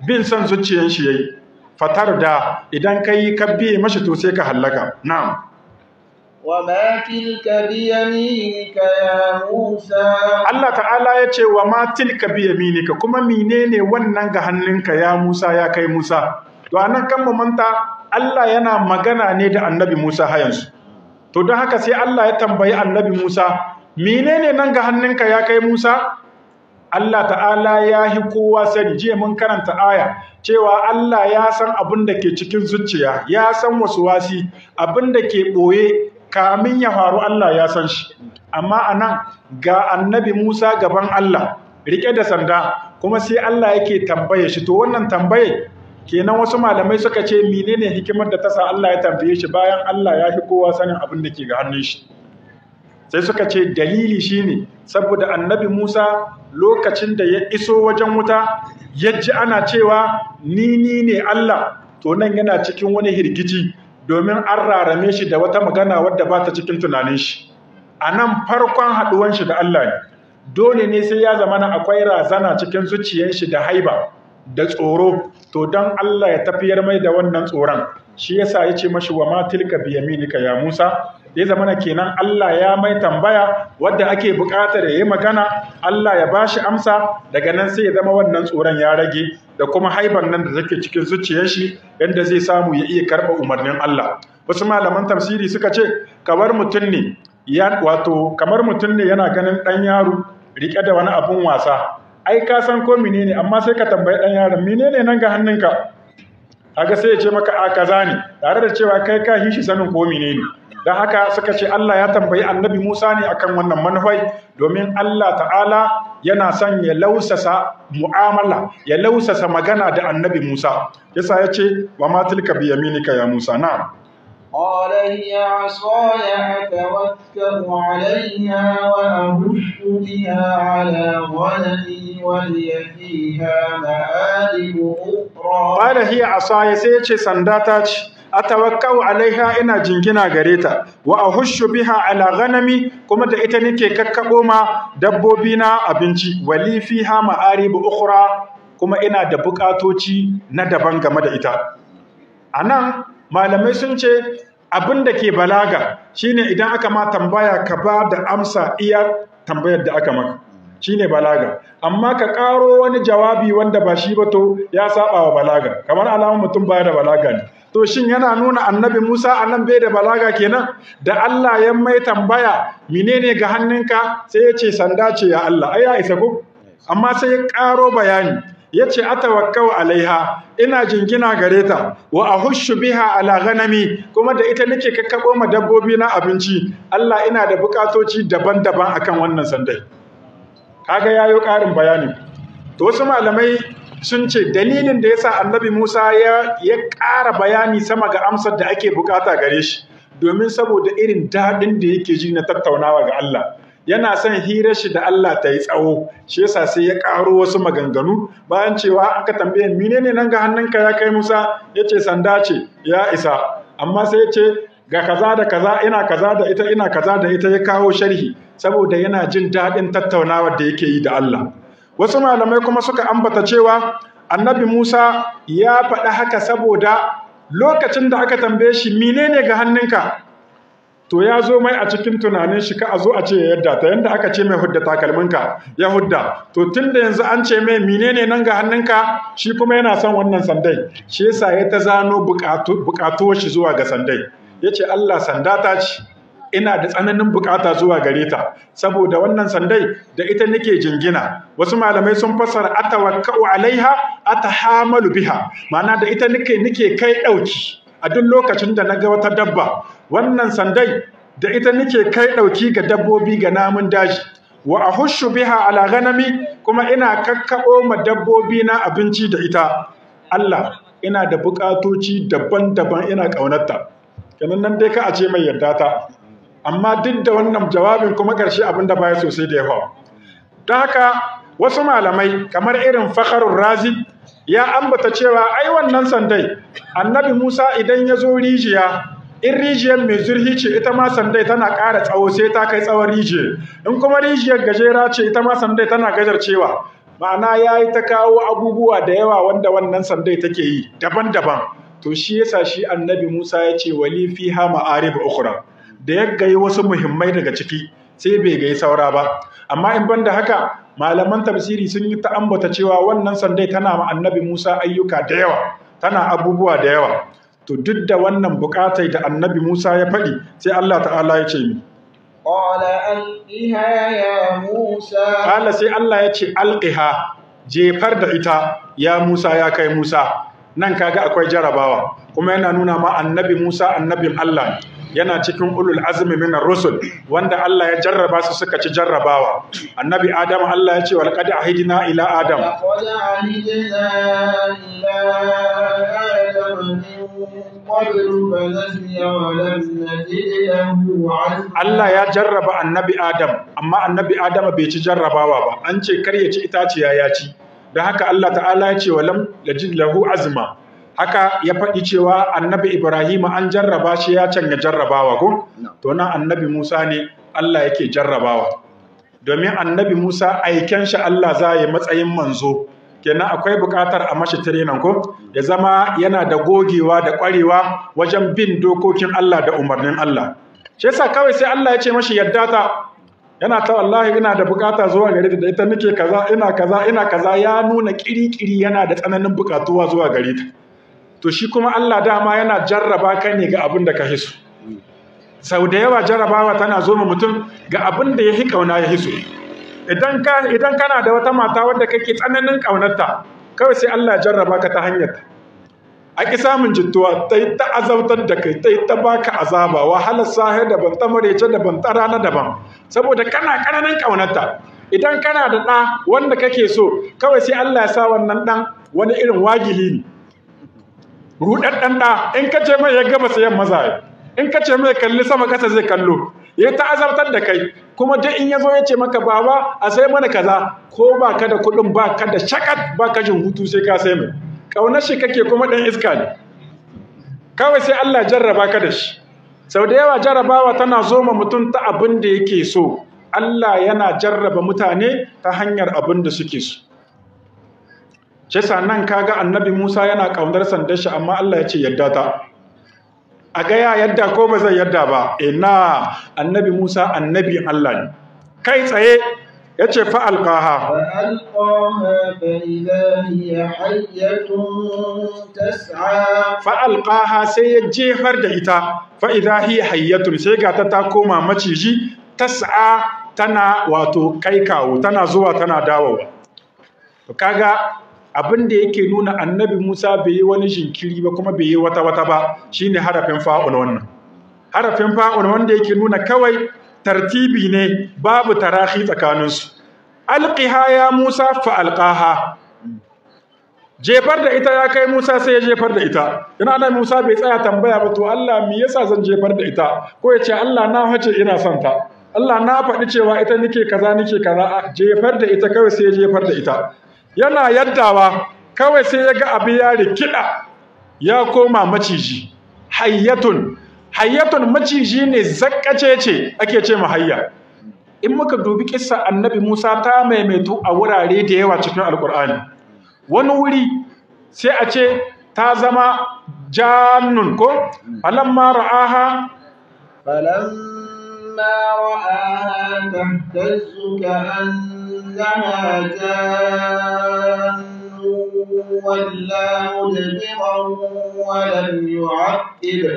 Bin son zuciyar shi yayi. Fatar da idan kai ka biye mashi to sai ka hallaka. Na'am. وما تلك بيمينك يا موسى Allah ta'ala ya ce wa ma tilka bi yaminika kuma menene wannan ga hannunka ya Musa ya kai Musa to anan kan mu manta Allah yana magana ne da Annabi Musa har yanzu to don haka sai Allah ya tambayi Annabi Musa menene nan ga hannunka ya kai Musa Allah ta'ala ya hi kowa sani jiya mun karanta aya cewa Allah ya san abin da ke cikin zuciya ya san wasu wasi abin da ke boye kamin ya faru Allah ya san shi amma anan ga Annabi Musa gaban Allah rike da sanda kuma sai Allah yake tambaye shi to wannan tambaye kenan wasu malamai suka ce menene hikimar da ta sa Allah ya tambaye shi bayan Allah ya fi kowa sanin abin da ke ga hannun shi sai suka ce dalili shine saboda Annabi Musa lokacin da ya iso wajen wuta yaji ana cewa ni ne Allah to nan yana cikin wani hirgici domin an rarame shi da wata magana wadda ba ta cikin tunanin shi a nan farkon haɗuwan shi da Allah ne dole ne sai ya zamana akwai razana cikin zuciyar shi da haiba da tsoro to don Allah ya tafiyar mai da wannan tsoron shi yasa ya ce mashi wa ma tilka bi yaminika ya Musa ya zamana kenan Allah ya mai tambaya wadda ake buƙatar ya yi magana Allah ya bashi amsa daga nan sai ya zama wannan tsoron ya rage da kuma haiban nan da take cikin zuciyar shi yanda zai samu ya iya karɓa umarnin Allah wasu malaman tafsiri suka ce kamar mutum ne yana ganin ɗan yaro riƙe da wani abun wasa ai ka san ko menene amma sai ka tambayi ɗan yaron menene nan ga hannunka kaga sai ya ce maka a kaza ne tare da cewa kai ka hishi sanin ko menene dan haka suka ce Allah ya tambayi Annabi Musa ne akan wannan manufai domin Allah ta'ala yana son ya lausasa mu'amala ya lausasa magana da Annabi Musa yasa ya ce wa ma tilka bi yaminika ya Musa na'am قال هي عصاي أتوكل عليها وأهش بها على غنمي ولي فيها مآرب أخرى قال هي عصاي سيتي سنداتاش atawakkau alaiha ina jingina gareta wa ahushu biha ala ghanami kuma da ita nake kakkabo ma dabbobi na abinci wali fiha ma'arib ukhra kuma ina da bukatoci na daban game da ita anan malamai sun ce abin da ke balaga shine idan aka ma tambaya ka ba da amsa iya tambayar da aka maka shine balaga amma ka karo wani jawabi wanda ba shi ba to ya saba wa balaga kamar alamun mutum baya da balaga ne to shin yana nuna Annabi Musa anan bai da balaga kenan da Allah ya mai tambaya menene ga hannunka sai ya ce sanda ce ya Allah ai ya isa ko amma sai ya karo bayani yace atawakkau alaiha ina jingina gare ta wa ahushu biha ala ghanami kuma da ita nake kakkabo ma dabbobi na abinci Allah ina da bukatoci daban-daban akan wannan sandai kaga yayo karin bayani to wasu malamai sun ce dalilin da yasa Annabi Musa ya ƙara bayani sama ga amsar da ake bukata gare shi domin saboda irin dadin da yake ji na tattaunawa ga Allah yana son hirar shi da Allah ta yi tsawo shi yasa sai ya ƙaro wasu maganganu bayan cewa aka tambaye menene nan ga hannunka ya kai Musa yace sanda ce ya isa amma sai yace ga kaza da kaza ina kaza da ita ina kaza da ita ya kawo sharhi saboda yana jin daɗin tattaunawar da yake yi da Allah wasu malamai kuma suka ambata cewa Annabi Musa ya faɗa haka saboda lokacin da aka tambaye shi menene ga hannunka to ya zo mai a cikin tunanin shi ka a zo a ce ya yadda ta yanda aka ce mai hudda takalminka ya hudda to tunda yanzu an ce mai menene nan ga hannunka shi kuma yana son wannan sandai shi yasa ya ta zano bukatuwar shi zuwa ga sandai yace Allah sanda ta ce ina da tsananin bukata zuwa gare ta saboda wannan sandai da ita nake jingina wasu malamai sun fassara atawakkau alaiha atahamalu biha ma'ana da ita nake kai dauki a duk lokacin da naga wata dabba wannan sandai da ita nake kai dauki ga dabbobi ga namun daji wa ahushu biha ala ghanami kuma ina kakkabo ma dabbobi na abinci da ita Allah ina da bukatoci daban-daban ina kaunarta kenan nan dai ka a ce mai yarda ta amma duk da wannan jawabin kuma karshe abinda baya sosai da yawa don haka wasu malamai kamar irin Fakhrur Razi ya ambata cewa ai wannan sandai Annabi Musa idan ya zo rijiya in rijiyar mai zurhi ce ita ma sandai tana ƙara tsawo sai ta kai tsawon rijiyar in kuma rijiyar gajera ce ita ma sandai tana gajarcewa ma'ana yayi ta kawo abubuwa da yawa wanda wannan sandai take yi daban-daban to shi yasa shi Annabi Musa ya ce wali fiha ma'arib ukhra da ya gayi wasu muhimmai daga ciki sai bai gayi saura ba. Amma in banda haka malaman tafsiri sun yi ta ambata cewa wannan sandai tana ma annabi Musa ayyuka da yawa, tana abubuwa da yawa. To duk da wannan bukatai da annabi Musa ya faɗi sai Allah ta'ala ya ce mi qala alqiha ya Musa, qala sai Allah ya ce alqiha, jefar da ita ya Musa, ya kai Musa. Nan kaga akwai jarabawa, kuma yana nuna ma annabi Musa annabin Allah yana cikin ulul azmi minar rusul wanda Allah ya jarraba su suka ci jarrabawa. Annabi Adam Allah ya ce wal qad ahidna ila Adam, laqad ahidna ila Adam min qablu fanasiya wa lam najid lahu azma. Allah ya jarraba annabi Adam, amma annabi Adam bai ci jarrabawa ba. An ce kar ya ci itaciya ya ci, don haka Allah ta'ala ya ce wa lam najid lahu azma. Haka ya faɗi cewa annabi Ibrahim an jarraba shi ya canja jarrabawa ko? To nan annabi Musa ne Allah yake jarrabawa. Domin annabi Musa aiken shi Allah za yi matsayin manzo. Kenan akwai buƙatar a mashi tirenan ko? Ya zama yana da gogewa da ƙwarewa wajen bin dokokin Allah da umarnin Allah. Shi yasa kawai sai Allah ya ce mashi yadda ta. Yana ta wallahi ina da buƙata zuwa gare ta, da ita nake kaza ina kaza ya nuna ƙiri-ƙiri yana da tsananin buƙatuwa zuwa gare ta. To shi kuma Allah dama yana jarraba ka ne ga abin da ka hisu. Sau da yawa jarrabawa tana zo ma mutum ga abin da ya hi kauna ya hisu. Idan kana da wata mata wadda kake tsananin kaunarta, kawai sai Allah ya jarraba ka ta hanyar. A ki samun jittuwa, ta yi ta azabtar da kai, ta yi ta baka azaba, wahalar sahe daban, ta marece daban, ta rana daban, saboda kana ƙananan kaunarta. Idan kana da ɗa wanda kake so, kawai sai Allah ya sa wannan ɗan wani irin wagili ne. Ruɗaɗɗen ɗa, in ka ce mai ya gaba sayan maza, in ka ce mai kalli sama ƙasa zai kallo, ya ta azabtar da kai, kuma duk in ya zo ya ce maka baba a sai mana kaza, ko ba ka da kuɗin ba ka da shakat ba ka jin hutu sai ka sai mai. Ƙaunar shi kake kuma ɗan iska ne. Kawai sai Allah jarraba ka da shi. Sau da yawa jarrabawa tana zo ma mutum ta abin da yake so. Allah yana jarraba mutane ta hanyar abin da suke so. Shesa nan kaga annabi Musa yana ƙaunar sandar shi amma Allah ya ce yadda ta. A ga ya yadda ko ba zai yadda ba? Ina annabi Musa annabin Allah ne. Kai tsaye ya ce fa'alƙaha. Fa'alƙaha sai ya jefar da ita, fa'iza hiya hayyatun sai ga ta koma maciji, tas'a tana wato kai kawo, tana zuwa tana dawowa. Kaga abin da yake nuna annabi Musa bai yi wani jinkiri ba kuma bai yi wata ba shine harafin fa'un wannan. Harafin fa'un wanda yake nuna kawai tartibi ne babu tarahi tsakaninsu. Alqiha ya Musa fa alqaha. Jefar da ita ya kai Musa sai ya jefar da ita. Ina nan Musa bai tsaya tambaya ba to Allah me yasa zan jefar da ita? Ko ya ce Allah na hace ina son ta. Allah na faɗi cewa ita nake kaza. Jefar da ita kawai sai ya jefar da ita. Yana yaddawa kawai sai ya ga abu ya rikida ya koma maciji. Hayyatun maciji ne zakkace ce ake ce mahayya. In muka dubi kissa annabi Musa ta maimaitu a wurare da yawa cikin Alkur'ani. Wani wuri sai a ce ta zama jannun ko falamma ra'aha tahtazzu ka'annaha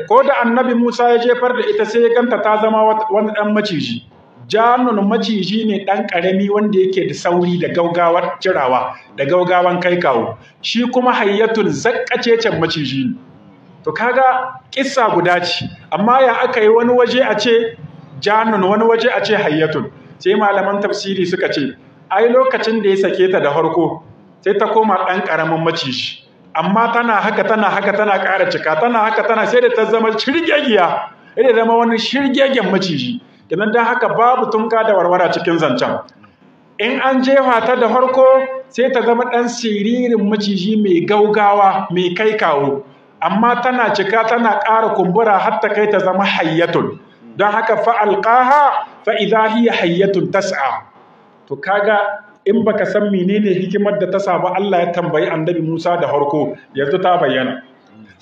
ko da annabi Musa ya jefar da ita sai ya ganta ta zama wani ɗan maciji. Janun maciji ne ɗan ƙarami wanda yake da sauri da gaugawar cirawa da gaugawan kai kawo. Shi kuma hayyatun zakkacecen maciji ne. To kaga kissa guda ce, amma ya aka yi wani waje a ce janun wani waje a ce hayyatun. Sai malaman tafsiri suka ce, ai lokacin da ya sake ta da farko sai ta koma ɗan ƙaramin maciji. Amma tana ƙara cika, sai da ta zama shirgegiya, da zama wani shirgegen maciji. Kenan dan haka babu tunka da warwara cikin zancen. In an jefa ta da farko sai ta zama ɗan siririn maciji mai gaugawa mai kai kawo, amma tana cika tana ƙara kumbura har ta kai ta zama hayyatun. Don haka fa'alqaha fa idha hiya hayyatun tas'a. To kaga in baka san menene hikimar da ta saba Allah ya tambayi annabi Musa da farko yanzu ta bayyana.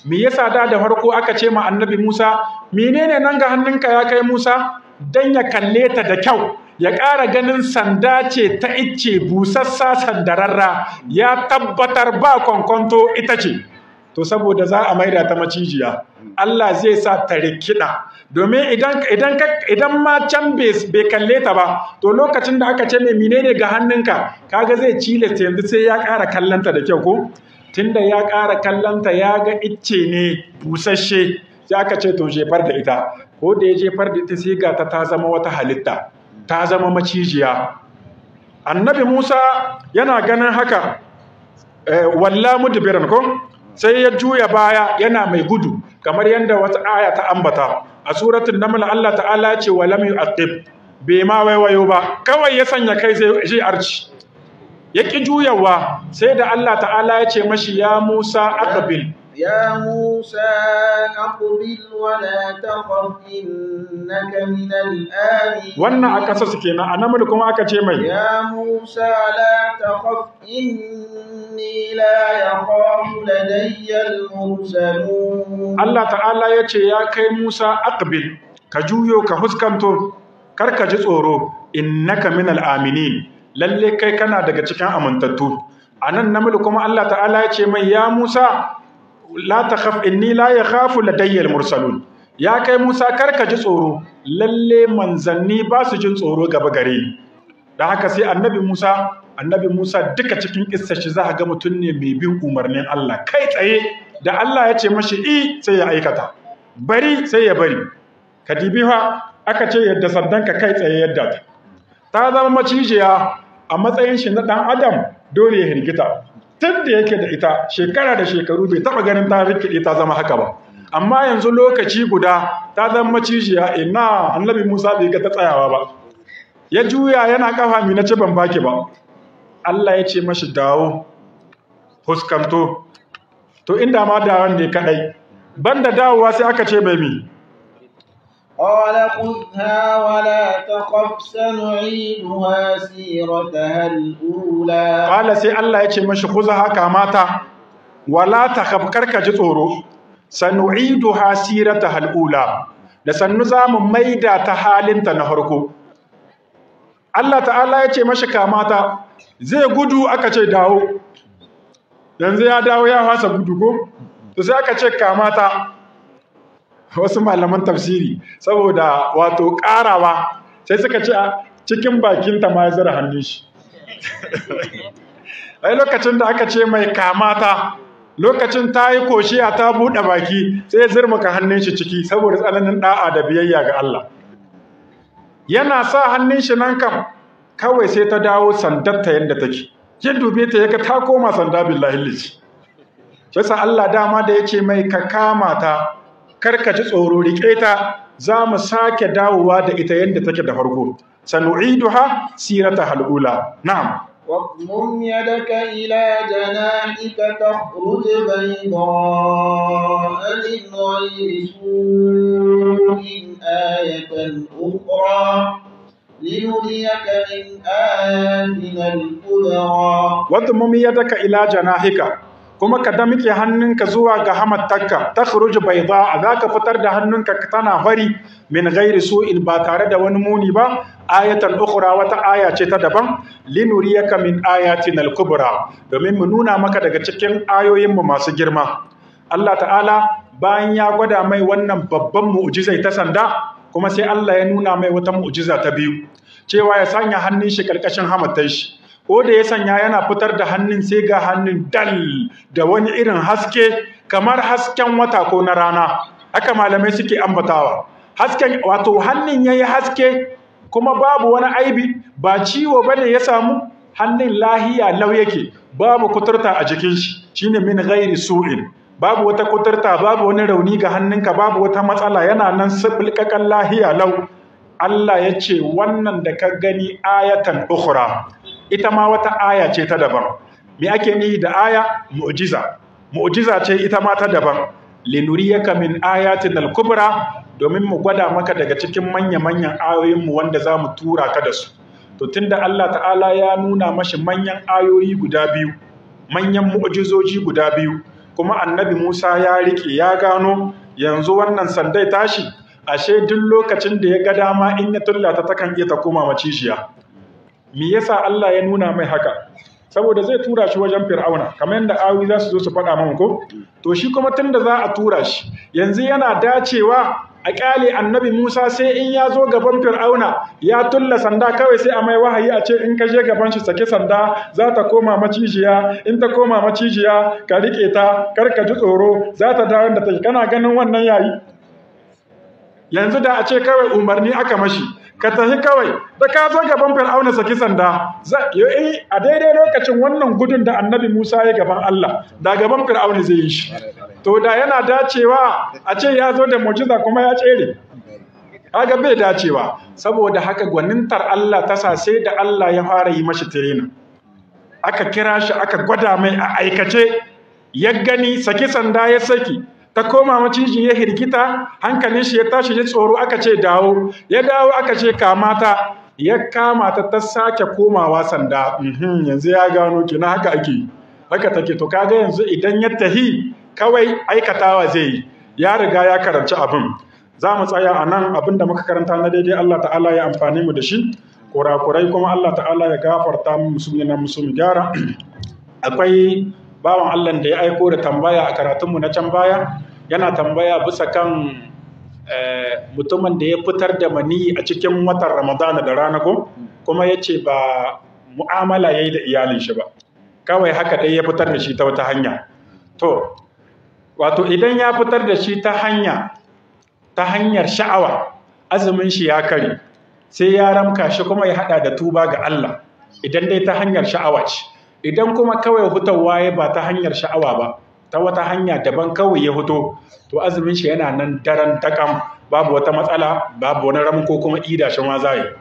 me yasa da farko aka ce ma annabi Musa menene nan ga hannunka ya kai Musa dan ya kalle ta da kyau ya ƙara ganin sanda ce ta icce busassa sandararra ya tabbatar ba kwankwanto ita ce to saboda za a maida ta macijiya Allah zai sa ta rikida domin idan ma can bai kalle ta ba to lokacin da aka ce mai menene ga hannunka kaga zai cile ta yanzu sai ya ƙara kallanta da kyau ko tunda ya ƙara kallanta ya ga icce ne busasshe sai aka ce to jefar da ita ko da ya jefar da ita sai ga ta zama wata halitta ta zama macijiya annabi Musa yana ganin haka walla mudbiran ko sai ya juya baya yana mai gudu kamar yadda wata aya ta ambata a suratul naml Allah ta'ala ya ce walam yu'aqib bai ma waiwayo ba kawai ya sanya kai sai arci yaki juyawa sai da Allah ta'ala ya ce mashi ya Musa aqbil يا موسى أقبل ولا تخف إنك من الآمنين wannan aka sa suke na annabi kuma aka ce mai يا موسى لا تخف إني لا يخاف لدي المرسلون Allah ta'ala ya ce ya kai Musa aqbil ka juyo ka huskanto kar ka ji tsoro innaka minal aminin lalle kai kana daga cikin amintattu anan namiji kuma Allah ta'ala ya ce mai ya Musa la takhaf inni la yakhafu ladayya al-mursalun ya kai Musa karka ji tsoro lalle manzanni ba su jin tsoro gaba gare ni dan haka sai annabi Musa duka cikin kissar shi za ga mutun ne mai bin umarnin Allah kai tsaye da Allah ya ce mashi sai ya aikata bari sai ya bari kadibi fa aka ce yadda saddanka kai tsaye yadda ta zama macijiya a matsayin shi na dan adam dole ya hirgita tun da yake da ita shekara da shekaru bai taba ganin ta rikide ta zama haka ba amma yanzu lokaci guda ta zama macijiya ina annabi Musa bai ga ta tsayawa ba ya juya yana kafa mi na ce ban baki ba Allah ya ce mashi dawo huskanto to inda ma dawon ne kadai banda dawowa sai aka ce bai mi قال خذها ولا تخف سنعيدها سيرتها الأولى قال سي الله يجي مشي خذها كاماتا ولا تخف كرك جي tsoro sanu'iduha sirataha al-ula da sannu zamu maida ta halinta na farko Allah ta'ala yace mashi kamata zai gudu aka ce dawo yanzu ya dawo ya fasa gudu ko to sai aka ce kamata wasu malaman tafsiri saboda wato karawa sai suka ce cikin bakinta ma ya zara hannun shi ai lokacin da aka ce mai kamata lokacin ta yi koshiya ta buɗe baki sai ya zurmaka hannun shi ciki saboda tsananin da'a da biyayya ga Allah yana sa hannun shi nan kam kawai sai ta dawo sandarta yadda take kin dube ta yaga ta koma sanda billahi lillahi sai Allah dama da yace mai ka kama ta karka ji tsoro rike ta za mu sake dawowa da ita yadda take da farko sanu'iduha sirataha al-ula na'am واضمم يدك إلى جناحك تخرج بيضاء من غير سوء آية أخرى لنريك من آياتنا الكبرى واضمم يدك إلى جناحك kuma ka damike hannunka zuwa ga hamattarka takhruju bayda zaka fitar da hannunka tana fari min ghairi su'in ba tare da wani muni ba ayatan ukhra wata aya ce ta daban linuriyaka min ayatina al-kubra domin mu nuna maka daga cikin ayoyin mu masu girma Allah ta'ala bayan ya gwada mai wannan babban mu'jizai ta sanda kuma sai Allah ya nuna mai wata mu'jiza ta biyu cewa ya sanya hannun shi karkashin hamattar shi ko da ya sanya yana fitar da hannun sai ga hannun dal da wani irin haske kamar hasken wata ko na rana haka malamai suke ambatawa hasken wato hannun yayi haske kuma babu wani aibi ba ciwo bane ya samu hannun lahiya lau yake babu kuturta a jikin shi shine min ghairi su'in babu wata kuturta babu wani rauni ga hannunka babu wata matsala yana nan sabulkakan lahiya lau Allah ya ce wannan da ka gani ayatan ukhra ita ma wata aya ce ta daban me ake nihi da aya mu'jiza ce ita ma ta daban linuriyaka min ayatin al-kubra domin mu gwada maka daga cikin manya-manyan ayoyin mu wanda zamu tura ka da su to tunda Allah ta'ala ya nuna mashi manyan ayoyi guda biyu manyan mu'jizoji guda biyu kuma annabi Musa ya rike ya gano yanzu wannan sandai tashi ashe duk lokacin da ya ga dama in ya tullata takan iya ta koma macijiya. Me yasa Allah ya nuna mai haka? Saboda zai tura shi wajen Fir'auna kamar yadda awi za su zo su faɗa mana ko to shi kuma tunda za a tura shi yanzu yana dacewa a kyale annabi Musa sai in ya zo gaban Fir'auna ya tulla sanda kawai sai a mai wahayi a ce in ka je gaban shi sake sanda za ta koma macijiya, in ta koma macijiya ka rike ta kar ka ji tsoro za ta dawo da ta. Kana ganin wannan yayi? Yanzu da a ce kawai umarni aka mashi ka tafi kawai da ka zo gaban Fir'auna saki sanda a daidai lokacin wannan gudun da annabi Musa ya gaban Allah da gaban Fir'auna zai yi shi. To da yana dacewa a ce ya zo da mu'jiza kuma ya tsere? Kaga bai dacewa. Saboda haka gwanintar Allah ta sa sai da Allah ya fara yi mashi tirena. Aka kira shi aka gwada mai a aikace ya gani saki sanda ya saki ta koma maciji ya hirgita hankalin shi ya tashi ya tsoro aka ce dawo ya dawo aka ce kamata ya kamata ta sake komawa sanda yanzu ya gano kina haka ake haka take. To kaga yanzu idan ya tahi kawai aikatawa zai yi ya riga ya karanci abin. Za mu tsaya a nan abin da muka karanta na daidai Allah ta'ala ya amfani mu da shi, kurakurai kuma Allah ta'ala ya gafarta mu musulmi na musulmi gyara. Akwai bawan Allah da ya aiko da tambaya a karatunmu na can baya, yana tambaya bisa kan mutumin da ya fitar da mani a cikin watan Ramadana da rana ko kuma ya ce ba mu'amala ya yi da iyalin shi ba, kawai haka dai ya fitar da shi ta wata hanya. To wato idan ya fitar da shi ta hanyar sha'awa, azumin shi ya kare, sai ya ramka shi kuma ya hada da tuba ga Allah idan dai ta hanyar sha'awa ce. Idan kuma kawai hutawa ya ba ta hanyar sha'awa ba, ta wata hanya daban kawai ya fito, to azumin shi yana nan daren takam, babu wata matsala, babu wani ramko kuma ida shi ma zai.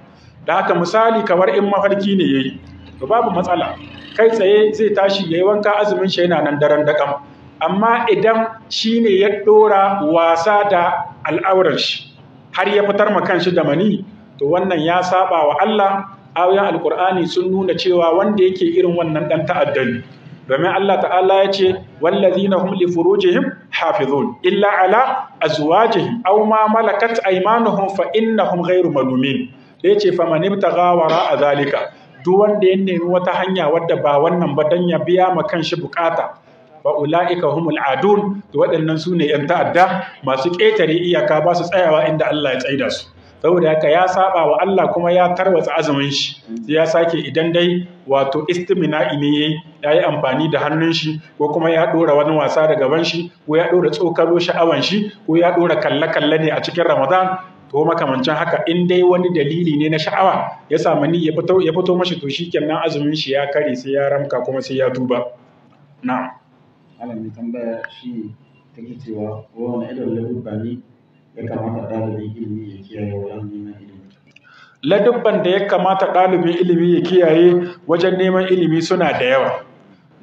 Da haka misali kamar in mafarki ne yayi, to babu matsala, kai tsaye zai tashi yayi wanka, azumin shi yana nan daren takam. Amma idan shi ne ya dora wasa da al'aurar shi har ya fitar ma kanshi da mani, to wannan ya saba wa Allah. Ayoyin Alƙur'ani sun nuna cewa wanda yake irin wannan dan ta'addani, domin Allah ta'ala ya ce wallazina hum li furujihim hafizun illa ala azwajihim aw ma malakat aymanuhum fa innahum ghayru malumin. Da yace fa man ibtagha wara zalika, duk wanda ya nemi wata hanya wadda ba wannan ba dan ya biya ma kanshi bukata, fa ulaika humul adun, to waɗannan su ne yan ta'adda masu ƙetare iyaka, ba su tsayawa inda Allah ya tsaida su. Saboda haka ya saba wa Allah kuma ya tarwatsa azumin shi, sai ya sake idan dai wato istimina'i ne yayi amfani da hannun shi, ko kuma ya dora wani wasa da gaban shi, ko ya dora tsokaro sha'awan shi, ko ya dora kalle ne a cikin Ramadan, to makamancin haka in dai wani dalili ne na sha'awa ya samu ni ya fito mashi, to shikenan azumin shi ya kare, sai ya ramka kuma sai ya tuba. Na'am. Allah mai tambaya shi take cewa wani irin ladubba ne ya kamata ɗalibin ilimi ya kiyaye wajen neman ilimi? Ladubban da ya kamata ɗalibin ilimi ya kiyaye wajen neman ilimi suna da yawa.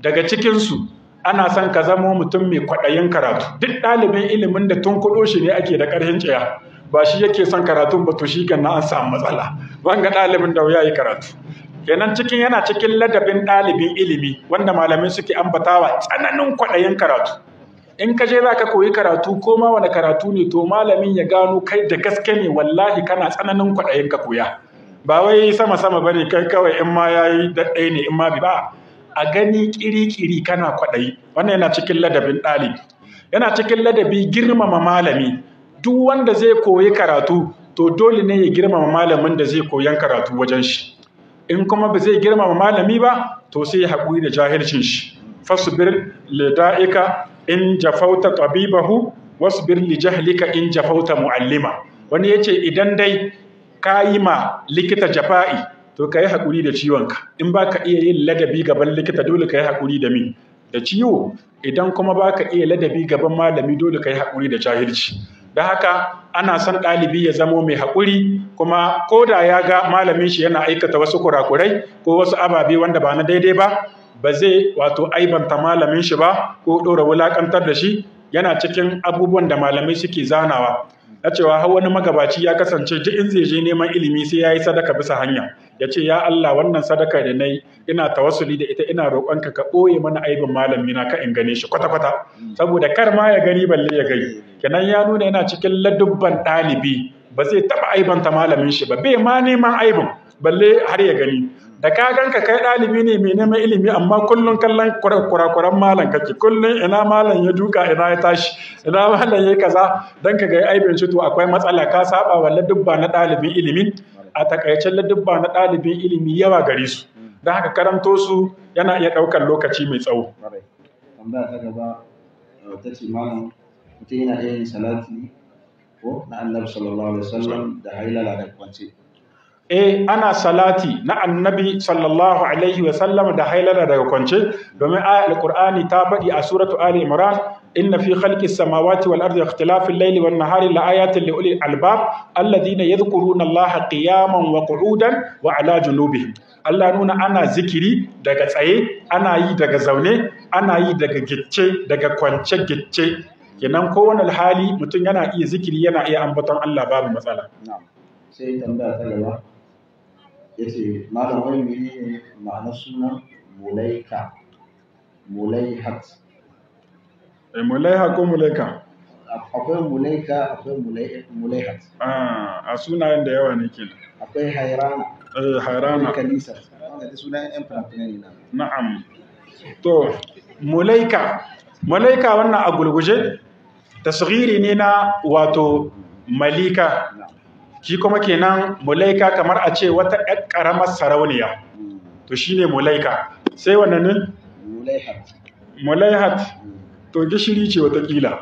Daga cikinsu ana son ka zama mutum mai kwaɗayin karatu. Duk ɗalibin ilimin da tun kuɗo shi ne ake da ƙarfin tsaya, ba shi yake son karatun ba, to shi kan an samu matsala. Wanga ɗalibin da wuya yi karatu. Kenan yana cikin ladabin ɗalibin ilimi wanda malamai suke ambatawa tsananin kwaɗayin karatu. In ka je za ka koyi karatu ko ma wani karatu ne, to malamin ya gano kai da gaske ne wallahi kana tsananin kwaɗayin ka koya. Ba wai sama-sama ba ne kai kawai in ma ya yi daɗai ne in ma bi ba. A gani ƙiri-ƙiri kana kwaɗayi. Wannan yana cikin ladabin ɗalibi. Yana cikin ladabi girmama malami. Duk wanda zai koyi karatu, to dole ne ya girmama malamin da zai koyan karatu wajen shi. In kuma ba zai girmama malami ba, to sai ya haƙuri da jahilcin shi. Fasbir lida'ika in jafauta tabibahu wasbir li jahlika in jafauta muallima. Wani yace idan dai ka yi ma likita jafa'i, to kai hakuri da ciwonka. In baka iya yin ladabi gaban likita, dole kai hakuri da ciwo. Idan kuma baka iya ladabi gaban malami, dole kai hakuri da jahilci. Da haka ana son ɗalibi ya zamo mai haƙuri, kuma ko da ya ga malamin shi yana aikata wasu kurakurai ko wasu ababe wanda ba na daidai ba zai wato aibanta malamin shi ba ko ɗora wulaƙantar da shi. Yana cikin abubuwan da malamai suke zanawa. na cewa har wani magabaci ya kasance duk in zai je neman ilimi sai ya yi sadaka bisa hanya ya ce ya Allah wannan sadaka da nayi ina tawassuli da ita ina roƙonka ka ɓoye mana aibin malami na ka in gane shi kwata-kwata saboda kar ma ya gani balle ya gani kenan ya nuna yana cikin ladubban ɗalibi ba zai taɓa aibanta malamin shi ba bai ma neman aibin balle har ya gani da ka ganka kai ɗalibi ne mai neman ilimi amma kullum kallon kurakuran malam kake kullum ina malam ya duka ina ya tashi ina malam ya kaza dan ka ga aibin shi to akwai matsala ka saba wa ladubba na ɗalibin ilimi a takaicen ladubba na ɗalibin ilimi yawa gare su don haka karanto su yana iya ɗaukar lokaci mai tsawo. Tambaya ta gaba ta ce malam mutum yana iya yin salati ko na annabi sallallahu alaihi wasallam da hailala da kwance. Ana salati na annabi sallallahu alaihi wasallam da hailala daga kwance domin ayat alqur'ani ta faɗi a suratu ali imran inna fi khalqis samawati wal ardi ikhtilafil layli wan nahari la ayatin li ulil albab alladhina yadhkuruna allaha qiyaman wa qu'udan wa ala junubihim. Allah nuna ana zikiri daga tsaye ana yi daga zaune ana yi daga gicce daga kwance gicce kenan kowane hali mutum yana iya zikiri yana iya ambaton Allah babu matsala. Sai tambaya ta gaba yace malam wai menene ma'anar sunan mulaika mulaihat mulaiha ko mulaika akwai mulaika akwai mulaihat a sunayen da yawa ne kenan akwai hairana hairana kanisa wanda da sunayen yan fina-finai ne na'am to mulaika wannan a gurguje tasghiri ne na wato malika shi kuma kenan mulaika kamar a ce wata ƴar ƙaramar sarauniya to shine mulaika sai wannan ne mulaihat to gishiri ce watakila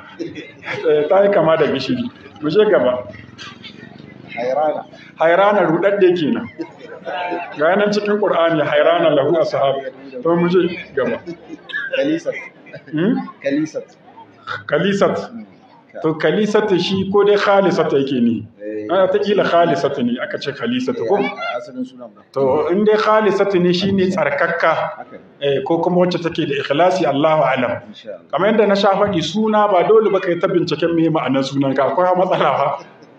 ta yi kama da gishiri mu je gaba hairana rudadde kenan ga yanan cikin qur'ani hairana lahu ashab to mu je gaba kalisat to kalisat shi ko dai khalisat yake ne ta kila khalisat ne aka ce khalisat ko to in dai khalisat ne shine tsarkakka ko kuma wacce take da ikhlasi Allahu alam kamar yadda na sha faɗi suna ba dole ba kai ta binciken me ma'anar sunan ka akwai matsala ba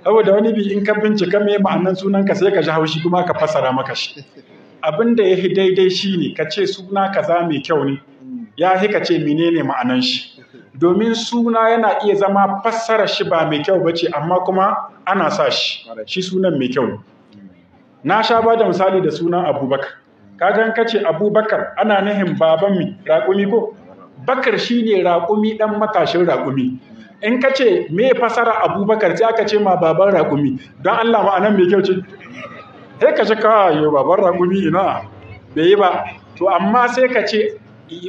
saboda wani bi in ka bincika me ma'anar sunan ka sai ka ji haushi kuma ka fassara maka shi abinda yahi daidai shine ka ce suna kaza mai kyau ne ya ka ce menene ma'anar shi domin suna yana iya zama fassara shi ba mai kyau bace amma kuma ana sa shi sunan mai kyau na sha ba da misali da sunan Abubakar kaga kace Abubakar ana nihin baban mi raƙumi ko Bakar shine raƙumi dan matashin raƙumi in kace me fassara Abubakar sai aka ce ma baban raƙumi don Allah ma'anan mai kyau ce sai ka ce kai baban raƙumi ina bai yi ba to amma sai ka ce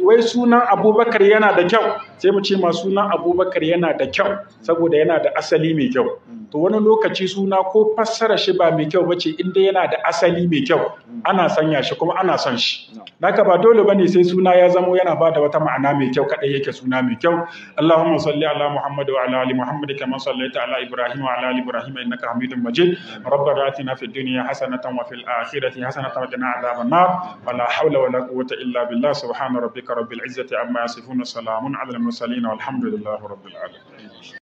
wai sunan Abubakar yana da kyau sai mu ce ma sunan Abubakar yana da kyau saboda yana da asali mai kyau to wani lokaci suna ko fassara shi ba mai kyau bace inda yana da asali mai kyau ana sanya shi kuma ana son shi naka ba dole bane sai suna ya zamo yana bada wata ma'ana mai kyau kadai yake suna mai kyau Allahumma salli ala Muhammad wa ala ali Muhammad kama sallaita ala Ibrahim wa ala ali Ibrahim innaka Hamidum Majid rabbana atina fid dunya hasanatan wa fil akhirati hasanatan wa qina adhaban nar wa la hawla wa la quwwata illa billah subhana rabbika rabbil izzati amma yasifun salamun ala al mursalin walhamdulillahi rabbil alamin